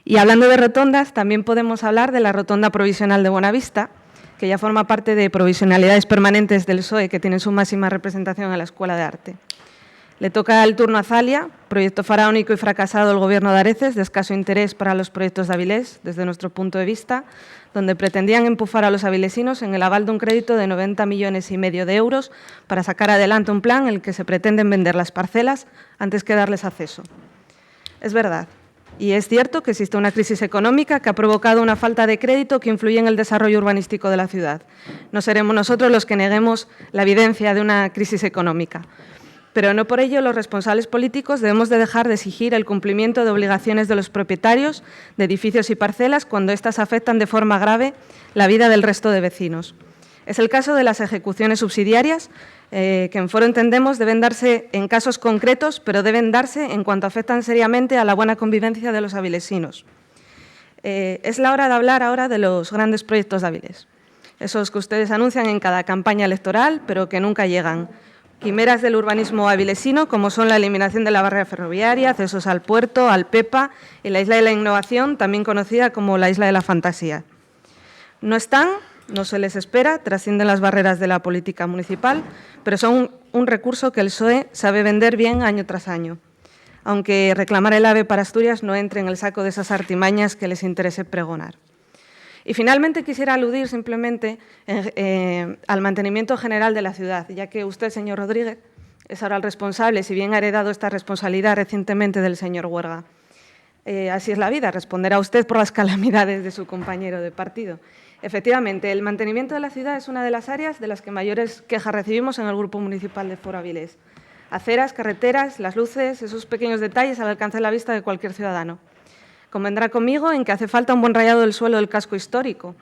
Y hablando de rotondas, también podemos hablar de la Rotonda Provisional de Buenavista, que ya forma parte de provisionalidades permanentes del PSOE, que tienen su máxima representación en la Escuela de Arte. Le toca el turno a Zalia, proyecto faraónico y fracasado del Gobierno de Areces, de escaso interés para los proyectos de Avilés, desde nuestro punto de vista, donde pretendían empufar a los avilesinos en el aval de un crédito de 90,5 millones de euros para sacar adelante un plan en el que se pretenden vender las parcelas antes que darles acceso. Es verdad. Y es cierto que existe una crisis económica que ha provocado una falta de crédito que influye en el desarrollo urbanístico de la ciudad. No seremos nosotros los que neguemos la evidencia de una crisis económica. Pero no por ello los responsables políticos debemos de dejar de exigir el cumplimiento de obligaciones de los propietarios de edificios y parcelas cuando éstas afectan de forma grave la vida del resto de vecinos. Es el caso de las ejecuciones subsidiarias, que en Foro entendemos deben darse en casos concretos, pero deben darse en cuanto afectan seriamente a la buena convivencia de los avilesinos. Es la hora de hablar ahora de los grandes proyectos de Avilés, esos que ustedes anuncian en cada campaña electoral, pero que nunca llegan. Quimeras del urbanismo avilesino, como son la eliminación de la barrera ferroviaria, accesos al puerto, al PEPA y la Isla de la Innovación, también conocida como la Isla de la Fantasía. No están, no se les espera, trascienden las barreras de la política municipal, pero son un recurso que el PSOE sabe vender bien año tras año, aunque reclamar el AVE para Asturias no entre en el saco de esas artimañas que les interese pregonar. Y finalmente quisiera aludir simplemente al mantenimiento general de la ciudad, ya que usted, señor Rodríguez, es ahora el responsable, si bien ha heredado esta responsabilidad recientemente del señor Huerga. Así es la vida, responderá usted por las calamidades de su compañero de partido. Efectivamente, el mantenimiento de la ciudad es una de las áreas de las que mayores quejas recibimos en el Grupo Municipal de Foro Avilés. Aceras, carreteras, las luces, esos pequeños detalles al alcance de la vista de cualquier ciudadano. Convendrá conmigo en que hace falta un buen rayado del suelo del casco histórico,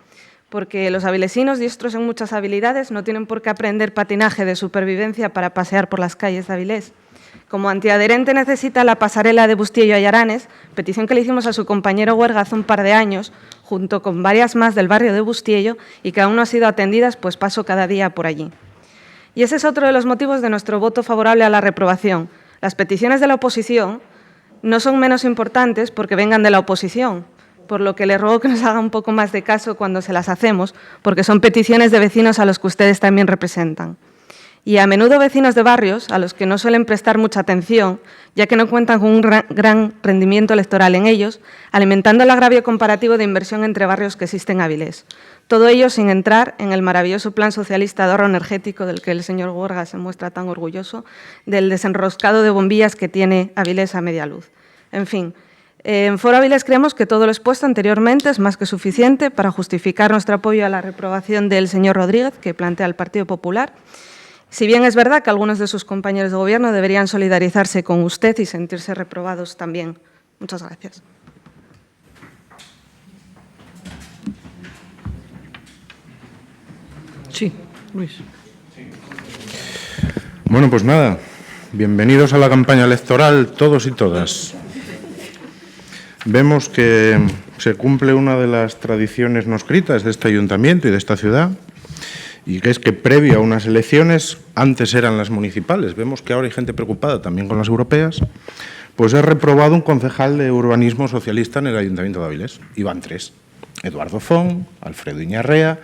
porque los avilesinos, diestros en muchas habilidades, no tienen por qué aprender patinaje de supervivencia para pasear por las calles de Avilés. Como antiadherente necesita la pasarela de Bustillo a Yaranes, petición que le hicimos a su compañero Huerga hace un par de años, junto con varias más del barrio de Bustillo, y que aún no han sido atendidas, pues paso cada día por allí. Y ese es otro de los motivos de nuestro voto favorable a la reprobación. Las peticiones de la oposición no son menos importantes porque vengan de la oposición, por lo que le ruego que nos haga un poco más de caso cuando se las hacemos, porque son peticiones de vecinos a los que ustedes también representan. Y a menudo vecinos de barrios a los que no suelen prestar mucha atención, ya que no cuentan con un gran rendimiento electoral en ellos, alimentando el agravio comparativo de inversión entre barrios que existen en Avilés. Todo ello sin entrar en el maravilloso plan socialista de ahorro energético del que el señor Huerga se muestra tan orgulloso, del desenroscado de bombillas que tiene Avilés a media luz. En fin, en Foro Avilés creemos que todo lo expuesto anteriormente es más que suficiente para justificar nuestro apoyo a la reprobación del señor Rodríguez, que plantea el Partido Popular. Si bien es verdad que algunos de sus compañeros de Gobierno deberían solidarizarse con usted y sentirse reprobados también. Muchas gracias. Sí, Luis. Bueno, pues nada, bienvenidos a la campaña electoral todos y todas. Vemos que se cumple una de las tradiciones no escritas de este ayuntamiento y de esta ciudad, y que es que previo a unas elecciones, antes eran las municipales, vemos que ahora hay gente preocupada también con las europeas, pues he reprobado un concejal de urbanismo socialista en el Ayuntamiento de Avilés. Iban tres: Eduardo Font, Alfredo Iñarrea,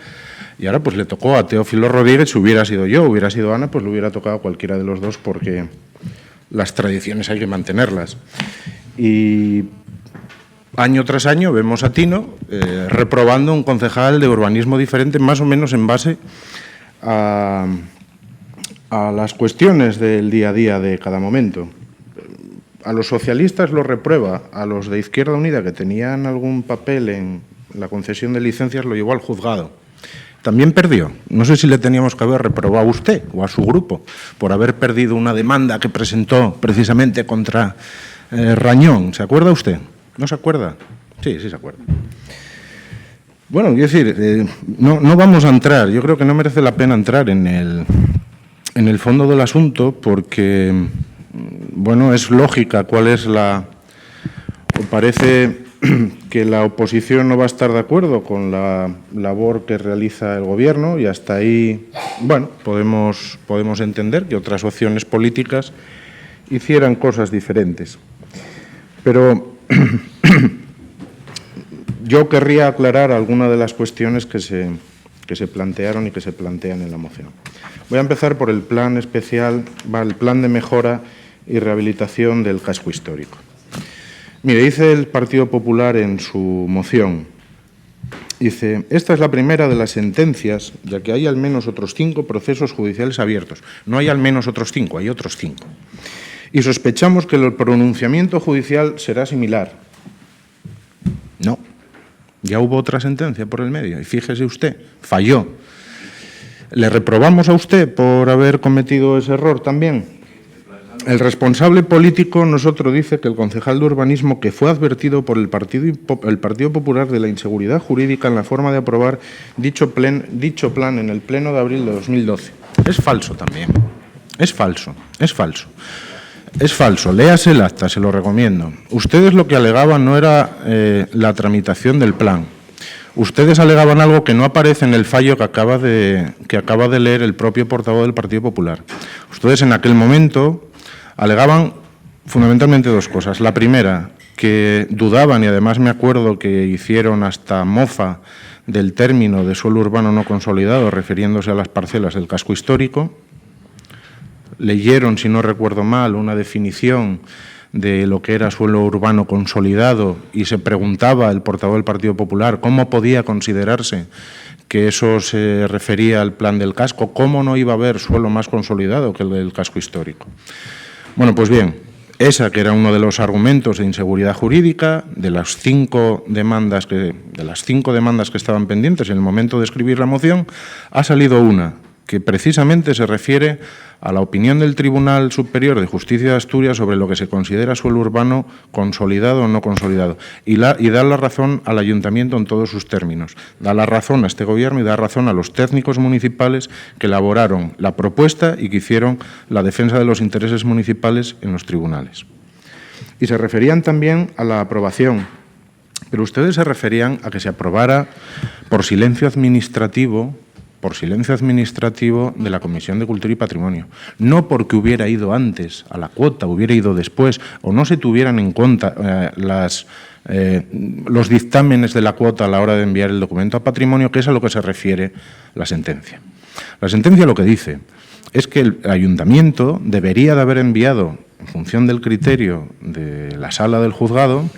y ahora pues le tocó a Teófilo Rodríguez. Si hubiera sido yo, hubiera sido Ana, pues le hubiera tocado a cualquiera de los dos, porque las tradiciones hay que mantenerlas. Y año tras año vemos a Tino reprobando un concejal de urbanismo diferente, más o menos en base a las cuestiones del día a día de cada momento. A los socialistas lo reprueba, a los de Izquierda Unida, que tenían algún papel en la concesión de licencias, lo llevó al juzgado. También perdió. No sé si le teníamos que haber reprobado a usted o a su grupo por haber perdido una demanda que presentó precisamente contra Rañón. ¿Se acuerda usted? ¿No se acuerda? Sí, sí se acuerda. Bueno, quiero decir, no vamos a entrar, yo creo que no merece la pena entrar en el fondo del asunto, porque, bueno, es lógica cuál es o parece que la oposición no va a estar de acuerdo con la labor que realiza el Gobierno, y hasta ahí, bueno, podemos entender que otras opciones políticas hicieran cosas diferentes. Pero Yo querría aclarar algunas de las cuestiones que se plantearon y que se plantean en la moción. Voy a empezar por el plan especial, el plan de mejora y rehabilitación del casco histórico. Mire, dice el Partido Popular en su moción, dice, esta es la primera de las sentencias, ya que hay al menos otros 5 procesos judiciales abiertos. No hay al menos otros 5, hay otros 5. Y sospechamos que el pronunciamiento judicial será similar. No, ya hubo otra sentencia por el medio, y fíjese usted, falló. ¿Le reprobamos a usted por haber cometido ese error también? El responsable político nosotros dice que el concejal de urbanismo que fue advertido por el Partido Popular de la inseguridad jurídica en la forma de aprobar dicho plan en el pleno de abril de 2012. Es falso también. Es falso. Es falso. Léase el acta, se lo recomiendo. Ustedes lo que alegaban no era la tramitación del plan. Ustedes alegaban algo que no aparece en el fallo que acaba de leer el propio portavoz del Partido Popular. Ustedes en aquel momento alegaban fundamentalmente 2 cosas. La primera, que dudaban, y además me acuerdo que hicieron hasta mofa del término de suelo urbano no consolidado, refiriéndose a las parcelas del casco histórico. Leyeron, si no recuerdo mal, una definición de lo que era suelo urbano consolidado y se preguntaba el portavoz del Partido Popular cómo podía considerarse que eso se refería al plan del casco, cómo no iba a haber suelo más consolidado que el del casco histórico. Bueno, pues bien, esa que era uno de los argumentos de inseguridad jurídica, de las 5 demandas que estaban pendientes en el momento de escribir la moción, ha salido una que precisamente se refiere a la opinión del Tribunal Superior de Justicia de Asturias sobre lo que se considera suelo urbano consolidado o no consolidado, y da la razón al Ayuntamiento en todos sus términos. Da la razón a este Gobierno y da razón a los técnicos municipales que elaboraron la propuesta y que hicieron la defensa de los intereses municipales en los tribunales. Y se referían también a la aprobación, pero ustedes se referían a que se aprobara por silencio administrativo de la Comisión de Cultura y Patrimonio. No porque hubiera ido antes a la cuota, hubiera ido después, o no se tuvieran en cuenta los dictámenes de la cuota a la hora de enviar el documento a Patrimonio, que es a lo que se refiere la sentencia. La sentencia lo que dice es que el Ayuntamiento debería de haber enviado, en función del criterio de la sala del juzgado,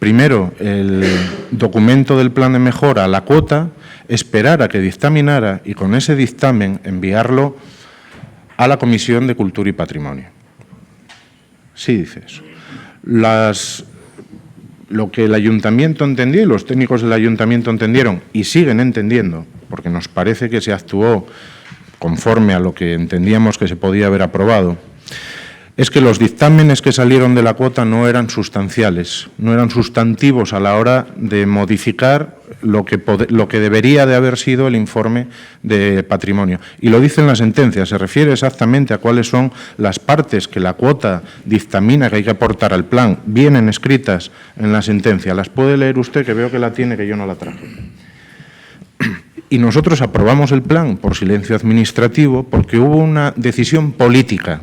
primero el documento del plan de mejora a la cuota, esperar a que dictaminara y con ese dictamen enviarlo a la Comisión de Cultura y Patrimonio. Sí dice eso. Lo que el Ayuntamiento entendió y los técnicos del Ayuntamiento entendieron y siguen entendiendo, porque nos parece que se actuó conforme a lo que entendíamos que se podía haber aprobado, es que los dictámenes que salieron de la cuota no eran sustanciales, no eran sustantivos a la hora de modificar lo que debería de haber sido el informe de patrimonio. Y lo dice en la sentencia, se refiere exactamente a cuáles son las partes que la cuota dictamina que hay que aportar al plan. Vienen escritas en la sentencia. Las puede leer usted, que veo que la tiene, que yo no la traje. Y nosotros aprobamos el plan por silencio administrativo porque hubo una decisión política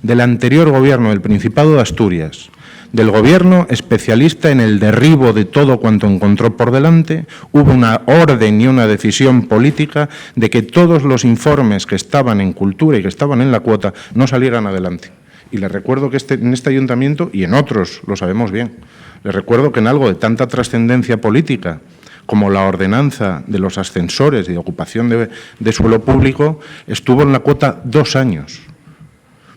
del anterior Gobierno del Principado de Asturias, del Gobierno especialista en el derribo de todo cuanto encontró por delante, hubo una orden y una decisión política de que todos los informes que estaban en cultura y que estaban en la cuota no salieran adelante. Y les recuerdo que en este ayuntamiento, y en otros lo sabemos bien, les recuerdo que en algo de tanta trascendencia política como la ordenanza de los ascensores y de ocupación de suelo público, estuvo en la cuota 2 años.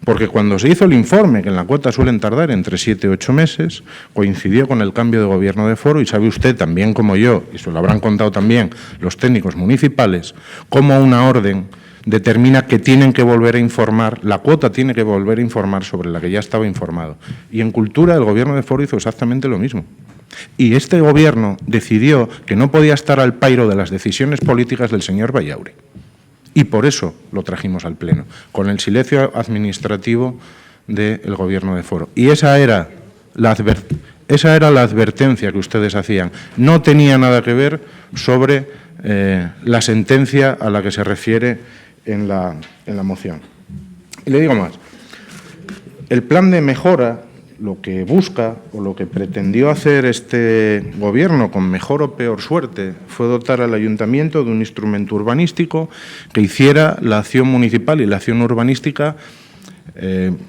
Porque cuando se hizo el informe, que en la cuota suelen tardar entre 7 y 8 meses, coincidió con el cambio de gobierno de foro y sabe usted también como yo, y se lo habrán contado también los técnicos municipales, cómo una orden determina que tienen que volver a informar, la cuota tiene que volver a informar sobre la que ya estaba informado. Y en cultura el gobierno de foro hizo exactamente lo mismo. Y este gobierno decidió que no podía estar al pairo de las decisiones políticas del señor Bayaure. Y por eso lo trajimos al Pleno, con el silencio administrativo del Gobierno de foro. Y esa era la advertencia que ustedes hacían. No tenía nada que ver sobre la sentencia a la que se refiere en la moción. Y le digo más. El plan de mejora lo que busca o lo que pretendió hacer este gobierno, con mejor o peor suerte, fue dotar al ayuntamiento de un instrumento urbanístico que hiciera la acción municipal y la acción urbanística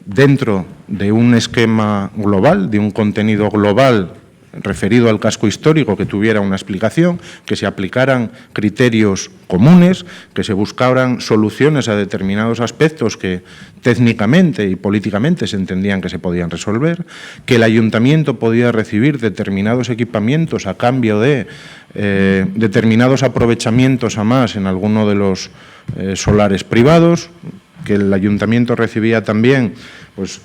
dentro de un esquema global, de un contenido global referido al casco histórico, que tuviera una explicación, que se aplicaran criterios comunes, que se buscaran soluciones a determinados aspectos que técnicamente y políticamente se entendían que se podían resolver, que el ayuntamiento podía recibir determinados equipamientos a cambio de determinados aprovechamientos a más en alguno de los solares privados, que el ayuntamiento recibía también pues,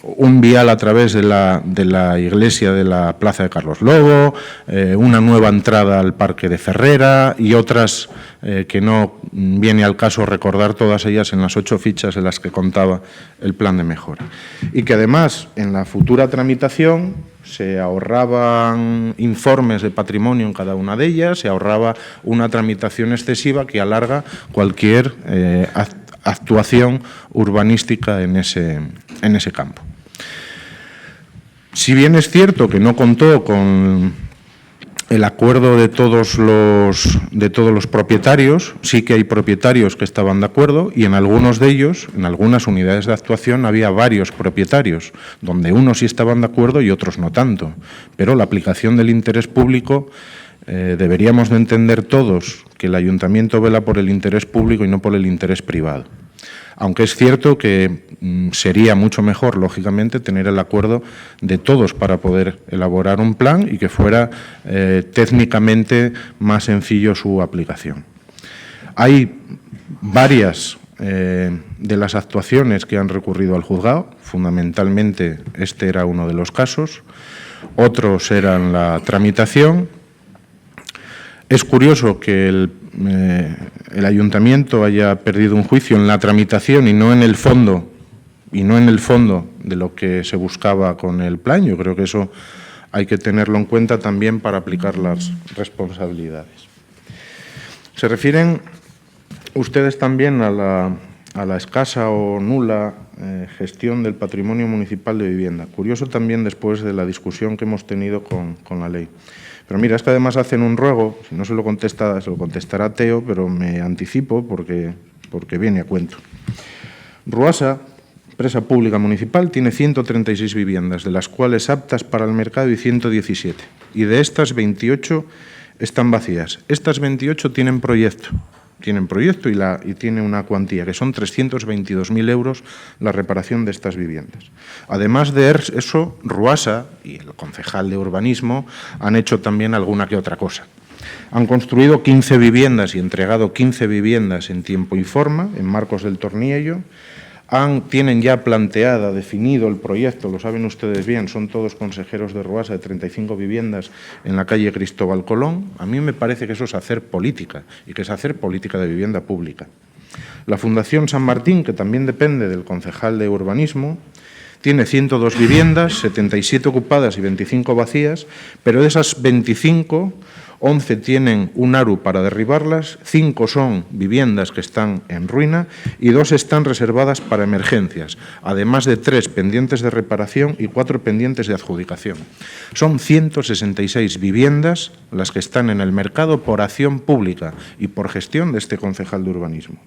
un vial a través de la iglesia de la Plaza de Carlos Lobo, una nueva entrada al Parque de Ferrera y otras que no viene al caso recordar todas ellas en las 8 fichas en las que contaba el plan de mejora. Y que además en la futura tramitación se ahorraban informes de patrimonio en cada una de ellas, se ahorraba una tramitación excesiva que alarga cualquier actuación urbanística en ese campo. Si bien es cierto que no contó con el acuerdo de todos los propietarios, sí que hay propietarios que estaban de acuerdo y en algunos de ellos, en algunas unidades de actuación, había varios propietarios, donde unos sí estaban de acuerdo y otros no tanto. Pero la aplicación del interés público deberíamos de entender todos que el ayuntamiento vela por el interés público y no por el interés privado. Aunque es cierto que sería mucho mejor, lógicamente, tener el acuerdo de todos para poder elaborar un plan y que fuera técnicamente más sencillo su aplicación. Hay varias de las actuaciones que han recurrido al juzgado, fundamentalmente este era uno de los casos, otros eran la tramitación. Es curioso que el ayuntamiento haya perdido un juicio en la tramitación y no en el fondo de lo que se buscaba con el plan. Yo creo que eso hay que tenerlo en cuenta también para aplicar las responsabilidades. Se refieren ustedes también a la escasa o nula gestión del patrimonio municipal de vivienda. Curioso también después de la discusión que hemos tenido con la ley. Pero mira, es que además hacen un ruego, si no se lo contestará Teo, pero me anticipo porque viene a cuento. Ruasa, empresa pública municipal, tiene 136 viviendas, de las cuales aptas para el mercado y 117. Y de estas 28 están vacías. Estas 28 tienen proyecto y tiene una cuantía, que son 322.000 euros la reparación de estas viviendas. Además de eso, Ruasa y el concejal de urbanismo han hecho también alguna que otra cosa. Han construido 15 viviendas y entregado 15 viviendas en tiempo y forma, en Marcos del Torniello. Tienen ya definido el proyecto, lo saben ustedes bien, son todos consejeros de Ruasa, de 35 viviendas en la calle Cristóbal Colón. A mí me parece que eso es hacer política, y que es hacer política de vivienda pública. La Fundación San Martín, que también depende del concejal de urbanismo, tiene 102 viviendas, 77 ocupadas y 25 vacías, pero de esas 25, 11 tienen un ARU para derribarlas, 5 son viviendas que están en ruina y 2 están reservadas para emergencias, además de 3 pendientes de reparación y 4 pendientes de adjudicación. Son 166 viviendas las que están en el mercado por acción pública y por gestión de este concejal de urbanismo.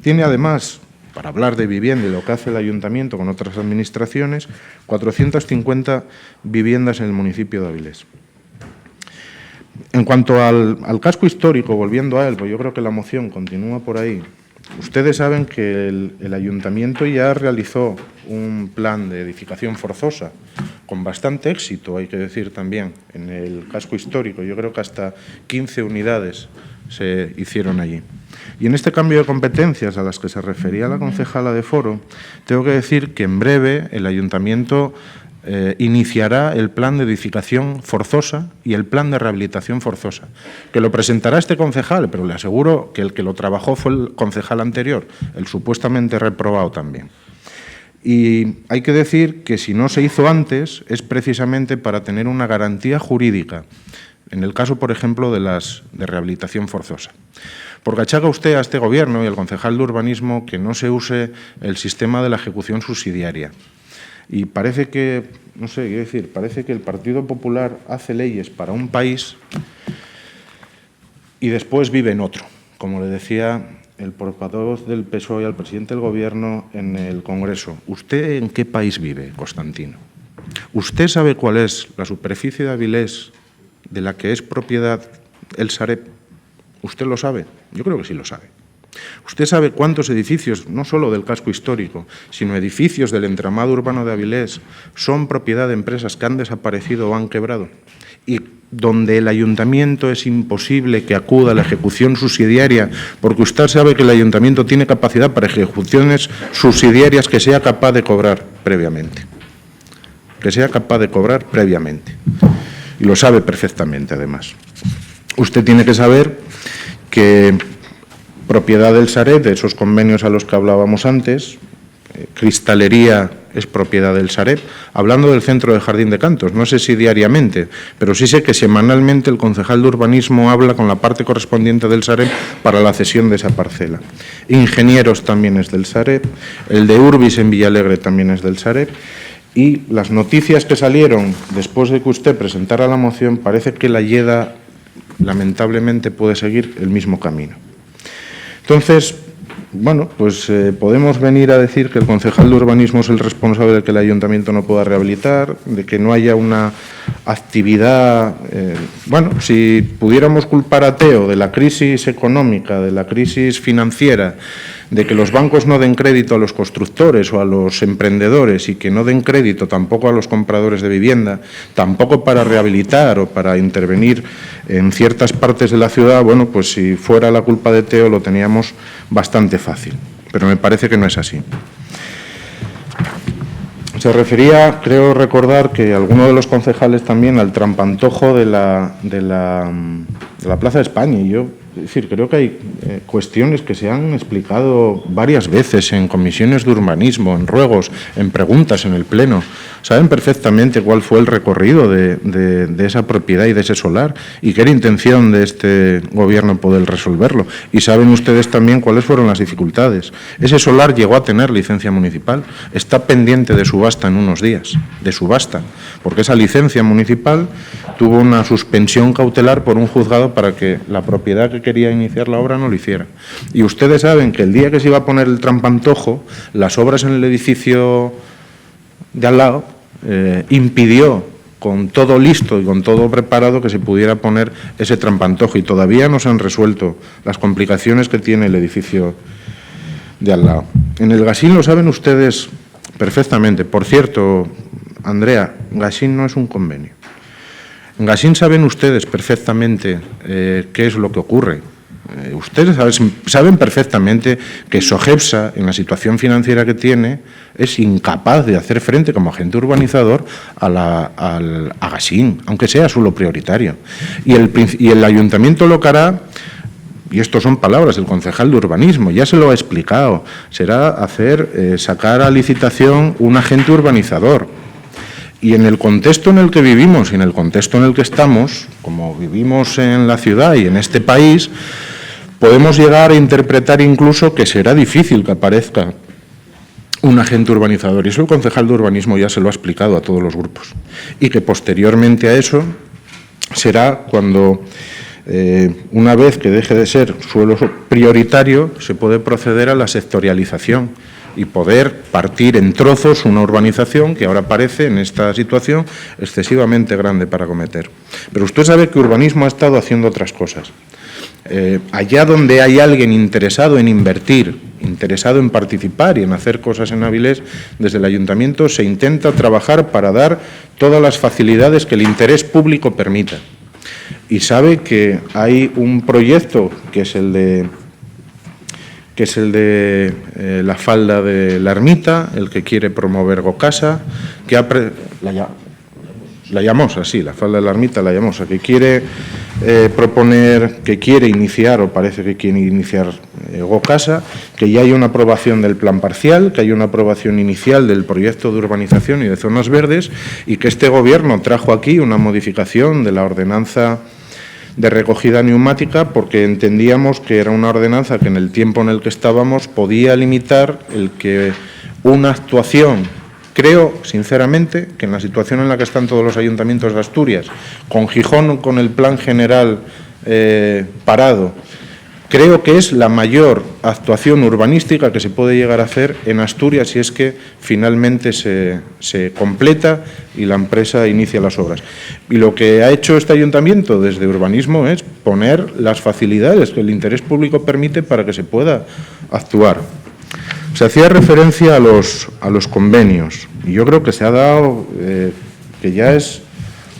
Tiene además, para hablar de vivienda y lo que hace el ayuntamiento con otras administraciones, 450 viviendas en el municipio de Avilés. En cuanto al casco histórico, volviendo a él, pues yo creo que la moción continúa por ahí. Ustedes saben que el ayuntamiento ya realizó un plan de edificación forzosa con bastante éxito, hay que decir también, en el casco histórico. Yo creo que hasta 15 unidades se hicieron allí. Y en este cambio de competencias a las que se refería la concejala de Foro, tengo que decir que en breve el ayuntamiento iniciará el plan de edificación forzosa y el plan de rehabilitación forzosa, que lo presentará este concejal, pero le aseguro que el que lo trabajó fue el concejal anterior, el supuestamente reprobado también. Y hay que decir que si no se hizo antes es precisamente para tener una garantía jurídica En el caso, por ejemplo, de rehabilitación forzosa. Porque achaca usted a este Gobierno y al concejal de urbanismo que no se use el sistema de la ejecución subsidiaria. Y parece que, no sé, quiero decir, parece que el Partido Popular hace leyes para un país y después vive en otro, como le decía el portavoz del PSOE al presidente del Gobierno en el Congreso. ¿Usted en qué país vive, Constantino? ¿Usted sabe cuál es la superficie de Avilés de la que es propiedad el Sareb? ¿Usted lo sabe? Yo creo que sí lo sabe. ¿Usted sabe cuántos edificios, no solo del casco histórico, sino edificios del entramado urbano de Avilés, son propiedad de empresas que han desaparecido o han quebrado? Y donde el ayuntamiento es imposible que acuda a la ejecución subsidiaria, porque usted sabe que el ayuntamiento tiene capacidad para ejecuciones subsidiarias que sea capaz de cobrar previamente. Que sea capaz de cobrar previamente. Y lo sabe perfectamente, además. Usted tiene que saber que propiedad del Sareb, de esos convenios a los que hablábamos antes, cristalería es propiedad del Sareb, hablando del centro de Jardín de Cantos, no sé si diariamente, pero sí sé que semanalmente el concejal de urbanismo habla con la parte correspondiente del Sareb para la cesión de esa parcela. Ingenieros también es del Sareb, el de Urbis en Villalegre también es del Sareb, y las noticias que salieron después de que usted presentara la moción, parece que la Lleda lamentablemente puede seguir el mismo camino. Entonces, bueno, pues podemos venir a decir que el concejal de urbanismo es el responsable de que el ayuntamiento no pueda rehabilitar, de que no haya una actividad. Bueno, si pudiéramos culpar a Teo de la crisis económica, de la crisis financiera, de que los bancos no den crédito a los constructores o a los emprendedores y que no den crédito tampoco a los compradores de vivienda, tampoco para rehabilitar o para intervenir en ciertas partes de la ciudad, bueno, pues si fuera la culpa de Teo lo teníamos bastante fácil, pero me parece que no es así. Se refería, creo recordar, que alguno de los concejales también al trampantojo de la Plaza de España, y yo, es decir, creo que hay cuestiones que se han explicado varias veces en comisiones de urbanismo, en ruegos, en preguntas en el Pleno. Saben perfectamente cuál fue el recorrido de esa propiedad y de ese solar y qué era intención de este Gobierno poder resolverlo. Y saben ustedes también cuáles fueron las dificultades. Ese solar llegó a tener licencia municipal, está pendiente de subasta en unos días, de subasta, porque esa licencia municipal tuvo una suspensión cautelar por un juzgado para que la propiedad que quería iniciar la obra no lo hiciera. Y ustedes saben que el día que se iba a poner el trampantojo, las obras en el edificio de al lado impidió, con todo listo y con todo preparado, que se pudiera poner ese trampantojo. Y todavía no se han resuelto las complicaciones que tiene el edificio de al lado. En el Gasín lo saben ustedes perfectamente. Por cierto, Andrea, Gasín no es un convenio. En Gasín saben ustedes perfectamente qué es lo que ocurre. Ustedes saben perfectamente que Sogepsa, en la situación financiera que tiene, es incapaz de hacer frente como agente urbanizador a Gasín, aunque sea solo prioritario. Y el ayuntamiento lo que hará, y esto son palabras del concejal de urbanismo, ya se lo ha explicado, será sacar a licitación un agente urbanizador. Y en el contexto en el que vivimos y en el contexto en el que estamos, como vivimos en la ciudad y en este país, podemos llegar a interpretar incluso que será difícil que aparezca un agente urbanizador. Y eso el concejal de urbanismo ya se lo ha explicado a todos los grupos. Y que posteriormente a eso será cuando, una vez que deje de ser suelo prioritario, se puede proceder a la sectorialización y poder partir en trozos una urbanización que ahora parece, en esta situación, excesivamente grande para acometer. Pero usted sabe que urbanismo ha estado haciendo otras cosas. Allá donde hay alguien interesado en invertir, interesado en participar y en hacer cosas en Avilés, desde el ayuntamiento se intenta trabajar para dar todas las facilidades que el interés público permita. Y sabe que hay un proyecto que es el de la falda de la ermita, el que quiere promover Gocasa, que la Llamosa, sí, la falda de la ermita, la Llamosa, que quiere que quiere iniciar, o parece que quiere iniciar Gocasa, que ya hay una aprobación del plan parcial, que hay una aprobación inicial del proyecto de urbanización y de zonas verdes, y que este Gobierno trajo aquí una modificación de la ordenanza de recogida neumática porque entendíamos que era una ordenanza que en el tiempo en el que estábamos podía limitar el que una actuación, creo sinceramente que en la situación en la que están todos los ayuntamientos de Asturias, con Gijón con el plan general parado, creo que es la mayor actuación urbanística que se puede llegar a hacer en Asturias si es que finalmente se completa y la empresa inicia las obras. Y lo que ha hecho este ayuntamiento desde urbanismo es poner las facilidades que el interés público permite para que se pueda actuar. Se hacía referencia a los convenios y yo creo que se ha dado, que ya es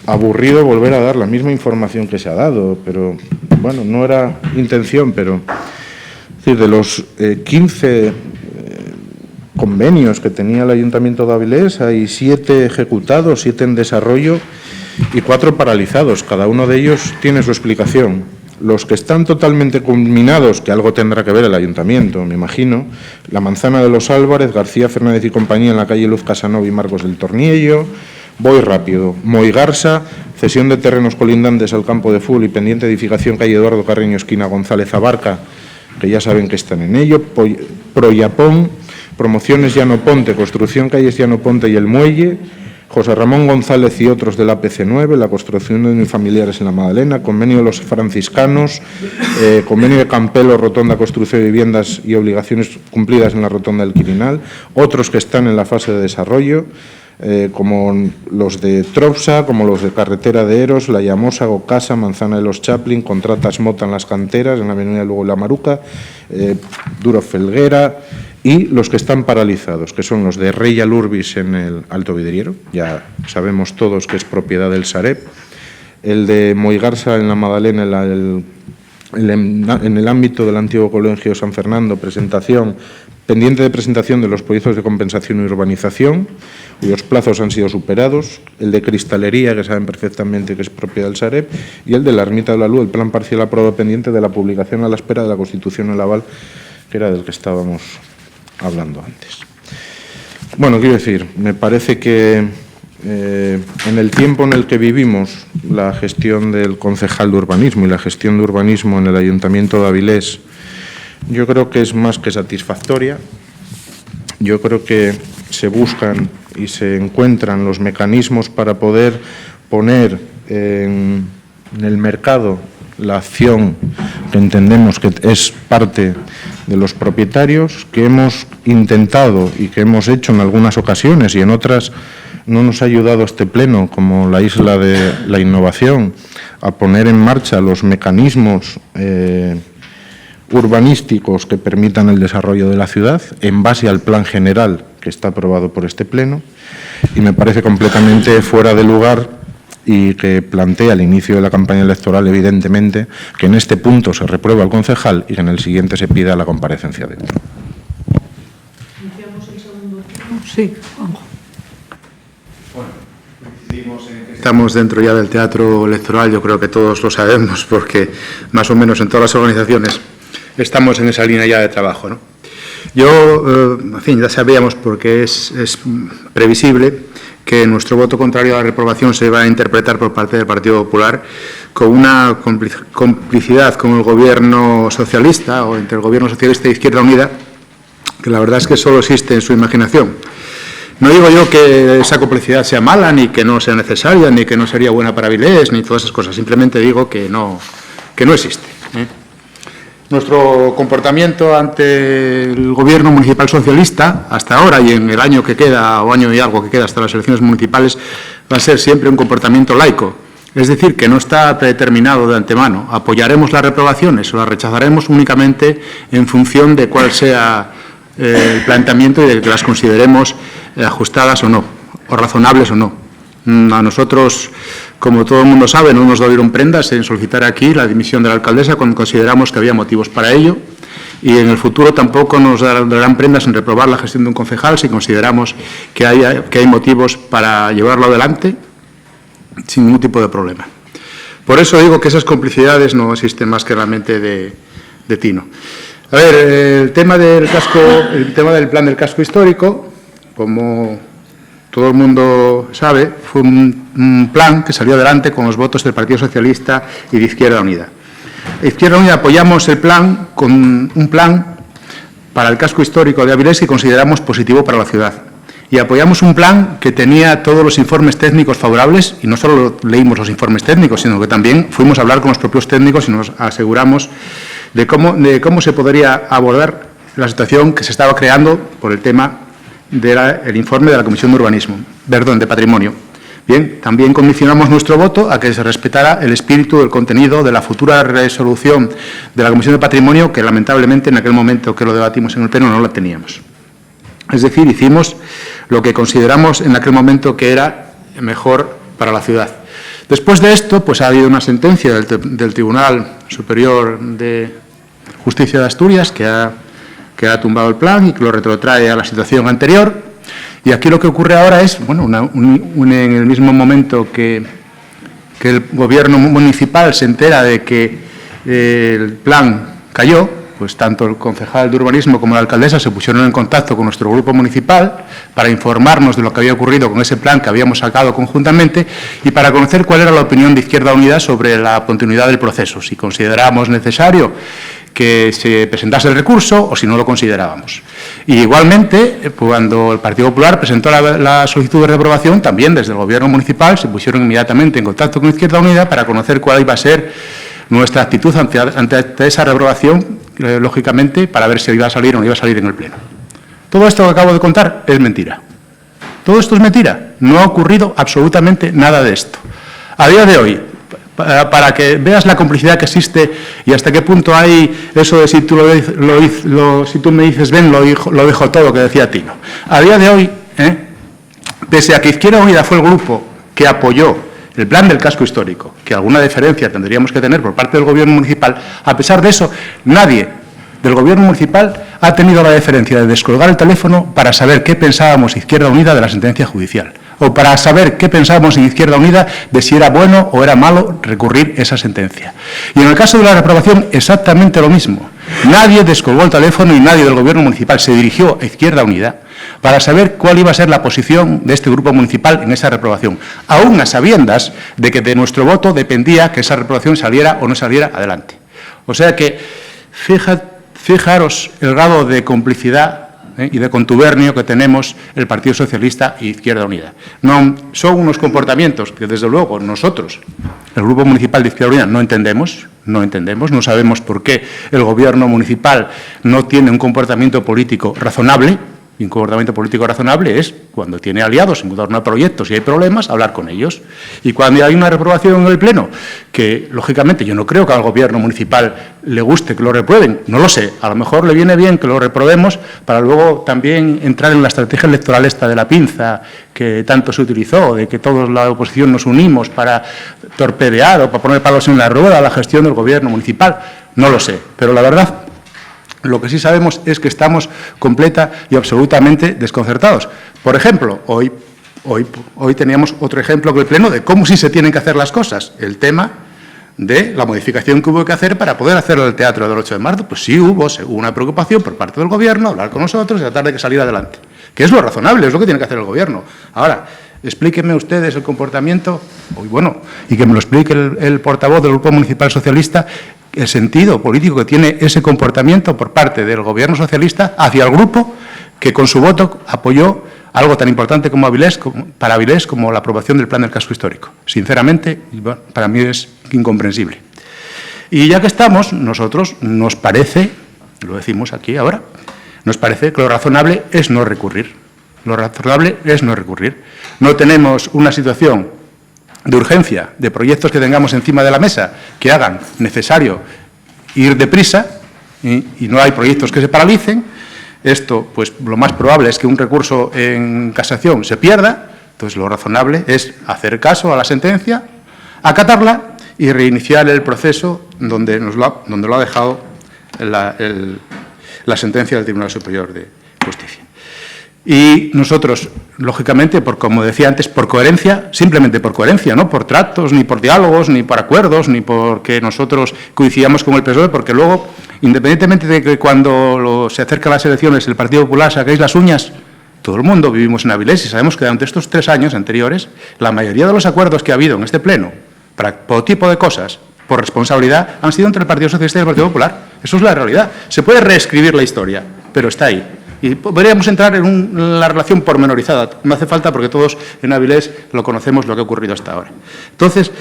aburrido volver a dar la misma información que se ha dado, pero bueno, no era intención, pero es decir, de los 15 convenios que tenía el Ayuntamiento de Avilés hay 7 ejecutados, 7 en desarrollo y 4 paralizados. Cada uno de ellos tiene su explicación. Los que están totalmente culminados, que algo tendrá que ver el Ayuntamiento, me imagino, la Manzana de los Álvarez, García Fernández y compañía en la calle Luz Casanova y Marcos del Torniello. Voy rápido. Moigarsa, cesión de terrenos colindantes al campo de fútbol y pendiente edificación calle Eduardo Carreño, esquina González Abarca, que ya saben que están en ello. Proyapón, promociones Llano Ponte, construcción calles Llano Ponte y El Muelle. José Ramón González y otros del APC 9, la construcción de unifamiliares en la Madalena, convenio de los franciscanos, convenio de Campelo, rotonda, construcción de viviendas y obligaciones cumplidas en la rotonda del Quirinal, otros que están en la fase de desarrollo, como los de Tropsa, como los de Carretera de Eros, La Llamosa, Gocasa, Manzana de los Chaplin, Contratas Mota en las canteras, en la avenida Lugo y La Maruca, Duro Felguera, y los que están paralizados, que son los de Rey Alurbis en el Alto Vidriero, ya sabemos todos que es propiedad del Sareb, el de Moigarsa en la Madalena, en el ámbito del antiguo Colegio San Fernando, pendiente de presentación de los proyectos de compensación y urbanización, cuyos plazos han sido superados, el de Cristalería, que saben perfectamente que es propiedad del Sareb, y el de la Ermita de la Luz, el plan parcial aprobado pendiente de la publicación a la espera de la Constitución el aval, que era del que estábamos hablando antes. Bueno, quiero decir, me parece que en el tiempo en el que vivimos, la gestión del concejal de urbanismo y la gestión de urbanismo en el Ayuntamiento de Avilés, yo creo que es más que satisfactoria. Yo creo que se buscan y se encuentran los mecanismos para poder poner en el mercado la acción que entendemos que es parte de los propietarios, que hemos intentado y que hemos hecho en algunas ocasiones y en otras no nos ha ayudado este pleno, como la Isla de la Innovación, a poner en marcha los mecanismos urbanísticos que permitan el desarrollo de la ciudad en base al plan general que está aprobado por este pleno, y me parece completamente fuera de lugar y que plantea al inicio de la campaña electoral, evidentemente, que en este punto se reprueba al concejal y que en el siguiente se pida la comparecencia de otro. ¿Iniciamos el segundo turno? Sí, vamos. Bueno, estamos dentro ya del teatro electoral, yo creo que todos lo sabemos, porque más o menos en todas las organizaciones estamos en esa línea ya de trabajo, ¿no? Yo, en fin, ya sabíamos, porque es previsible, que nuestro voto contrario a la reprobación se va a interpretar por parte del Partido Popular con una complicidad con el Gobierno socialista o entre el Gobierno socialista e Izquierda Unida, que la verdad es que solo existe en su imaginación. No digo yo que esa complicidad sea mala, ni que no sea necesaria, ni que no sería buena para Avilés, ni todas esas cosas. Simplemente digo que no existe. Nuestro comportamiento ante el Gobierno municipal socialista, hasta ahora y en el año que queda, o año y algo que queda hasta las elecciones municipales, va a ser siempre un comportamiento laico. Es decir, que no está predeterminado de antemano. Apoyaremos las reprobaciones o las rechazaremos únicamente en función de cuál sea el planteamiento y de que las consideremos ajustadas o no, o razonables o no. A nosotros, como todo el mundo sabe, no nos dieron prendas en solicitar aquí la dimisión de la alcaldesa cuando consideramos que había motivos para ello, y en el futuro tampoco nos darán prendas en reprobar la gestión de un concejal si consideramos que hay motivos para llevarlo adelante sin ningún tipo de problema. Por eso digo que esas complicidades no existen más que realmente de tino. A ver, el tema del plan del casco histórico, como todo el mundo sabe, fue un plan que salió adelante con los votos del Partido Socialista y de Izquierda Unida. Izquierda Unida apoyamos el plan con un plan para el casco histórico de Avilés que consideramos positivo para la ciudad. Y apoyamos un plan que tenía todos los informes técnicos favorables, y no solo leímos los informes técnicos, sino que también fuimos a hablar con los propios técnicos y nos aseguramos de cómo se podría abordar la situación que se estaba creando por el tema del informe de la Comisión de Patrimonio. Bien, también condicionamos nuestro voto a que se respetara el espíritu del contenido de la futura resolución de la Comisión de Patrimonio, que lamentablemente en aquel momento que lo debatimos en el Pleno no la teníamos. Es decir, hicimos lo que consideramos en aquel momento que era mejor para la ciudad. Después de esto, pues ha habido una sentencia del Tribunal Superior de Justicia de Asturias que ha tumbado el plan y que lo retrotrae a la situación anterior. Y aquí lo que ocurre ahora es, bueno, en el mismo momento que el Gobierno municipal se entera de que el plan cayó, pues tanto el concejal de urbanismo como la alcaldesa se pusieron en contacto con nuestro grupo municipal para informarnos de lo que había ocurrido con ese plan que habíamos sacado conjuntamente y para conocer cuál era la opinión de Izquierda Unida sobre la continuidad del proceso, si considerábamos necesario que se presentase el recurso o si no lo considerábamos. Y igualmente, cuando el Partido Popular presentó la solicitud de reprobación, también desde el Gobierno municipal se pusieron inmediatamente en contacto con Izquierda Unida para conocer cuál iba a ser nuestra actitud ante esa reprobación, lógicamente, para ver si iba a salir o no iba a salir en el Pleno. Todo esto que acabo de contar es mentira. Todo esto es mentira. No ha ocurrido absolutamente nada de esto. A día de hoy, para que veas la complicidad que existe y hasta qué punto hay eso de si tú, si tú me dices ven, lo dejo todo, que decía Tino. A día de hoy, pese a que Izquierda Unida fue el grupo que apoyó el plan del casco histórico, que alguna deferencia tendríamos que tener por parte del Gobierno municipal, a pesar de eso, nadie del Gobierno municipal ha tenido la deferencia de descolgar el teléfono para saber qué pensábamos Izquierda Unida de la sentencia judicial, o para saber qué pensábamos en Izquierda Unida de si era bueno o era malo recurrir esa sentencia. Y en el caso de la reprobación, exactamente lo mismo. Nadie descolgó el teléfono y nadie del Gobierno municipal se dirigió a Izquierda Unida para saber cuál iba a ser la posición de este grupo municipal en esa reprobación, aún a sabiendas de que de nuestro voto dependía que esa reprobación saliera o no saliera adelante. O sea que, fijaros el grado de complicidad y de contubernio que tenemos el Partido Socialista e Izquierda Unida. No, son unos comportamientos que, desde luego, nosotros, el Grupo Municipal de Izquierda Unida, no entendemos, no sabemos por qué el Gobierno municipal no tiene un comportamiento político razonable. Y un comportamiento político razonable es, cuando tiene aliados en torno a proyectos y hay problemas, hablar con ellos. Y cuando hay una reprobación en el Pleno, que, lógicamente, yo no creo que al Gobierno municipal le guste que lo reprueben, no lo sé, a lo mejor le viene bien que lo reprobemos para luego también entrar en la estrategia electoral esta de la pinza, que tanto se utilizó, de que todos la oposición nos unimos para torpedear o para poner palos en la rueda a la gestión del Gobierno municipal, no lo sé, pero la verdad, lo que sí sabemos es que estamos completa y absolutamente desconcertados. Por ejemplo, hoy teníamos otro ejemplo que el Pleno de cómo sí se tienen que hacer las cosas. El tema de la modificación que hubo que hacer para poder hacerlo del teatro del 8 de marzo. Pues sí hubo una preocupación por parte del Gobierno, hablar con nosotros y tratar de que saliera adelante. Que es lo razonable, es lo que tiene que hacer el Gobierno. Ahora, explíquenme ustedes el comportamiento, y que me lo explique el portavoz del Grupo Municipal Socialista, el sentido político que tiene ese comportamiento por parte del Gobierno socialista hacia el grupo que con su voto apoyó algo tan importante para Avilés como la aprobación del plan del casco histórico. Sinceramente, para mí es incomprensible. Y ya que estamos, nosotros nos parece, lo decimos aquí ahora, nos parece que lo razonable es no recurrir. Lo razonable es no recurrir. No tenemos una situación de urgencia, de proyectos que tengamos encima de la mesa que hagan necesario ir deprisa y no hay proyectos que se paralicen. Esto, pues lo más probable es que un recurso en casación se pierda, entonces lo razonable es hacer caso a la sentencia, acatarla y reiniciar el proceso donde lo ha dejado la sentencia del Tribunal Superior de Justicia. Y nosotros, lógicamente, como decía antes, por coherencia, simplemente por coherencia, no por tratos, ni por diálogos, ni por acuerdos, ni porque nosotros coincidamos con el PSOE, porque luego, independientemente de que cuando se acercan las elecciones el Partido Popular saquéis las uñas Todo el mundo vivimos en Avilés y sabemos que durante estos 3 años anteriores, la mayoría de los acuerdos que ha habido en este Pleno para todo tipo de cosas, por responsabilidad, han sido entre el Partido Socialista y el Partido Popular. Eso es la realidad. Se puede reescribir la historia, pero está ahí. Y podríamos entrar en la relación pormenorizada. No hace falta porque todos en Avilés lo conocemos lo que ha ocurrido hasta ahora. Entonces,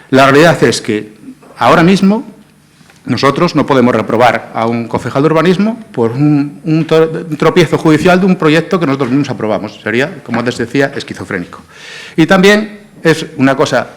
la realidad es que ahora mismo nosotros no podemos reprobar a un concejal de urbanismo por un tropiezo judicial de un proyecto que nosotros mismos aprobamos. Sería, como antes decía, esquizofrénico. Y también es una cosa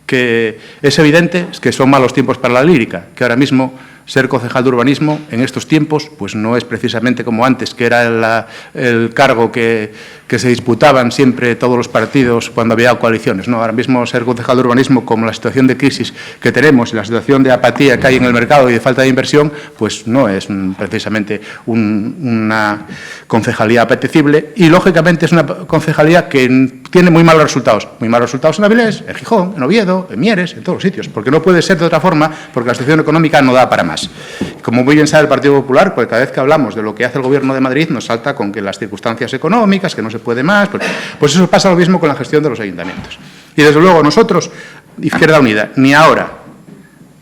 que es evidente, es que son malos tiempos para la lírica, que ahora mismo ser concejal de urbanismo en estos tiempos pues no es precisamente como antes, que era el cargo que se disputaban siempre todos los partidos cuando había coaliciones. No, ahora mismo ser concejal de urbanismo, como la situación de crisis que tenemos y la situación de apatía que hay en el mercado y de falta de inversión, pues no es precisamente una concejalía apetecible y, lógicamente, es una concejalía que tiene muy malos resultados. Muy malos resultados en Avilés, en Gijón, en Oviedo, en Mieres, en todos los sitios, porque no puede ser de otra forma, porque la situación económica no da para más. Como muy bien sabe el Partido Popular, pues cada vez que hablamos de lo que hace el Gobierno de Madrid nos salta con que las circunstancias económicas, que no se puede más, pues eso pasa lo mismo con la gestión de los ayuntamientos. Y desde luego nosotros, Izquierda Unida, ni ahora,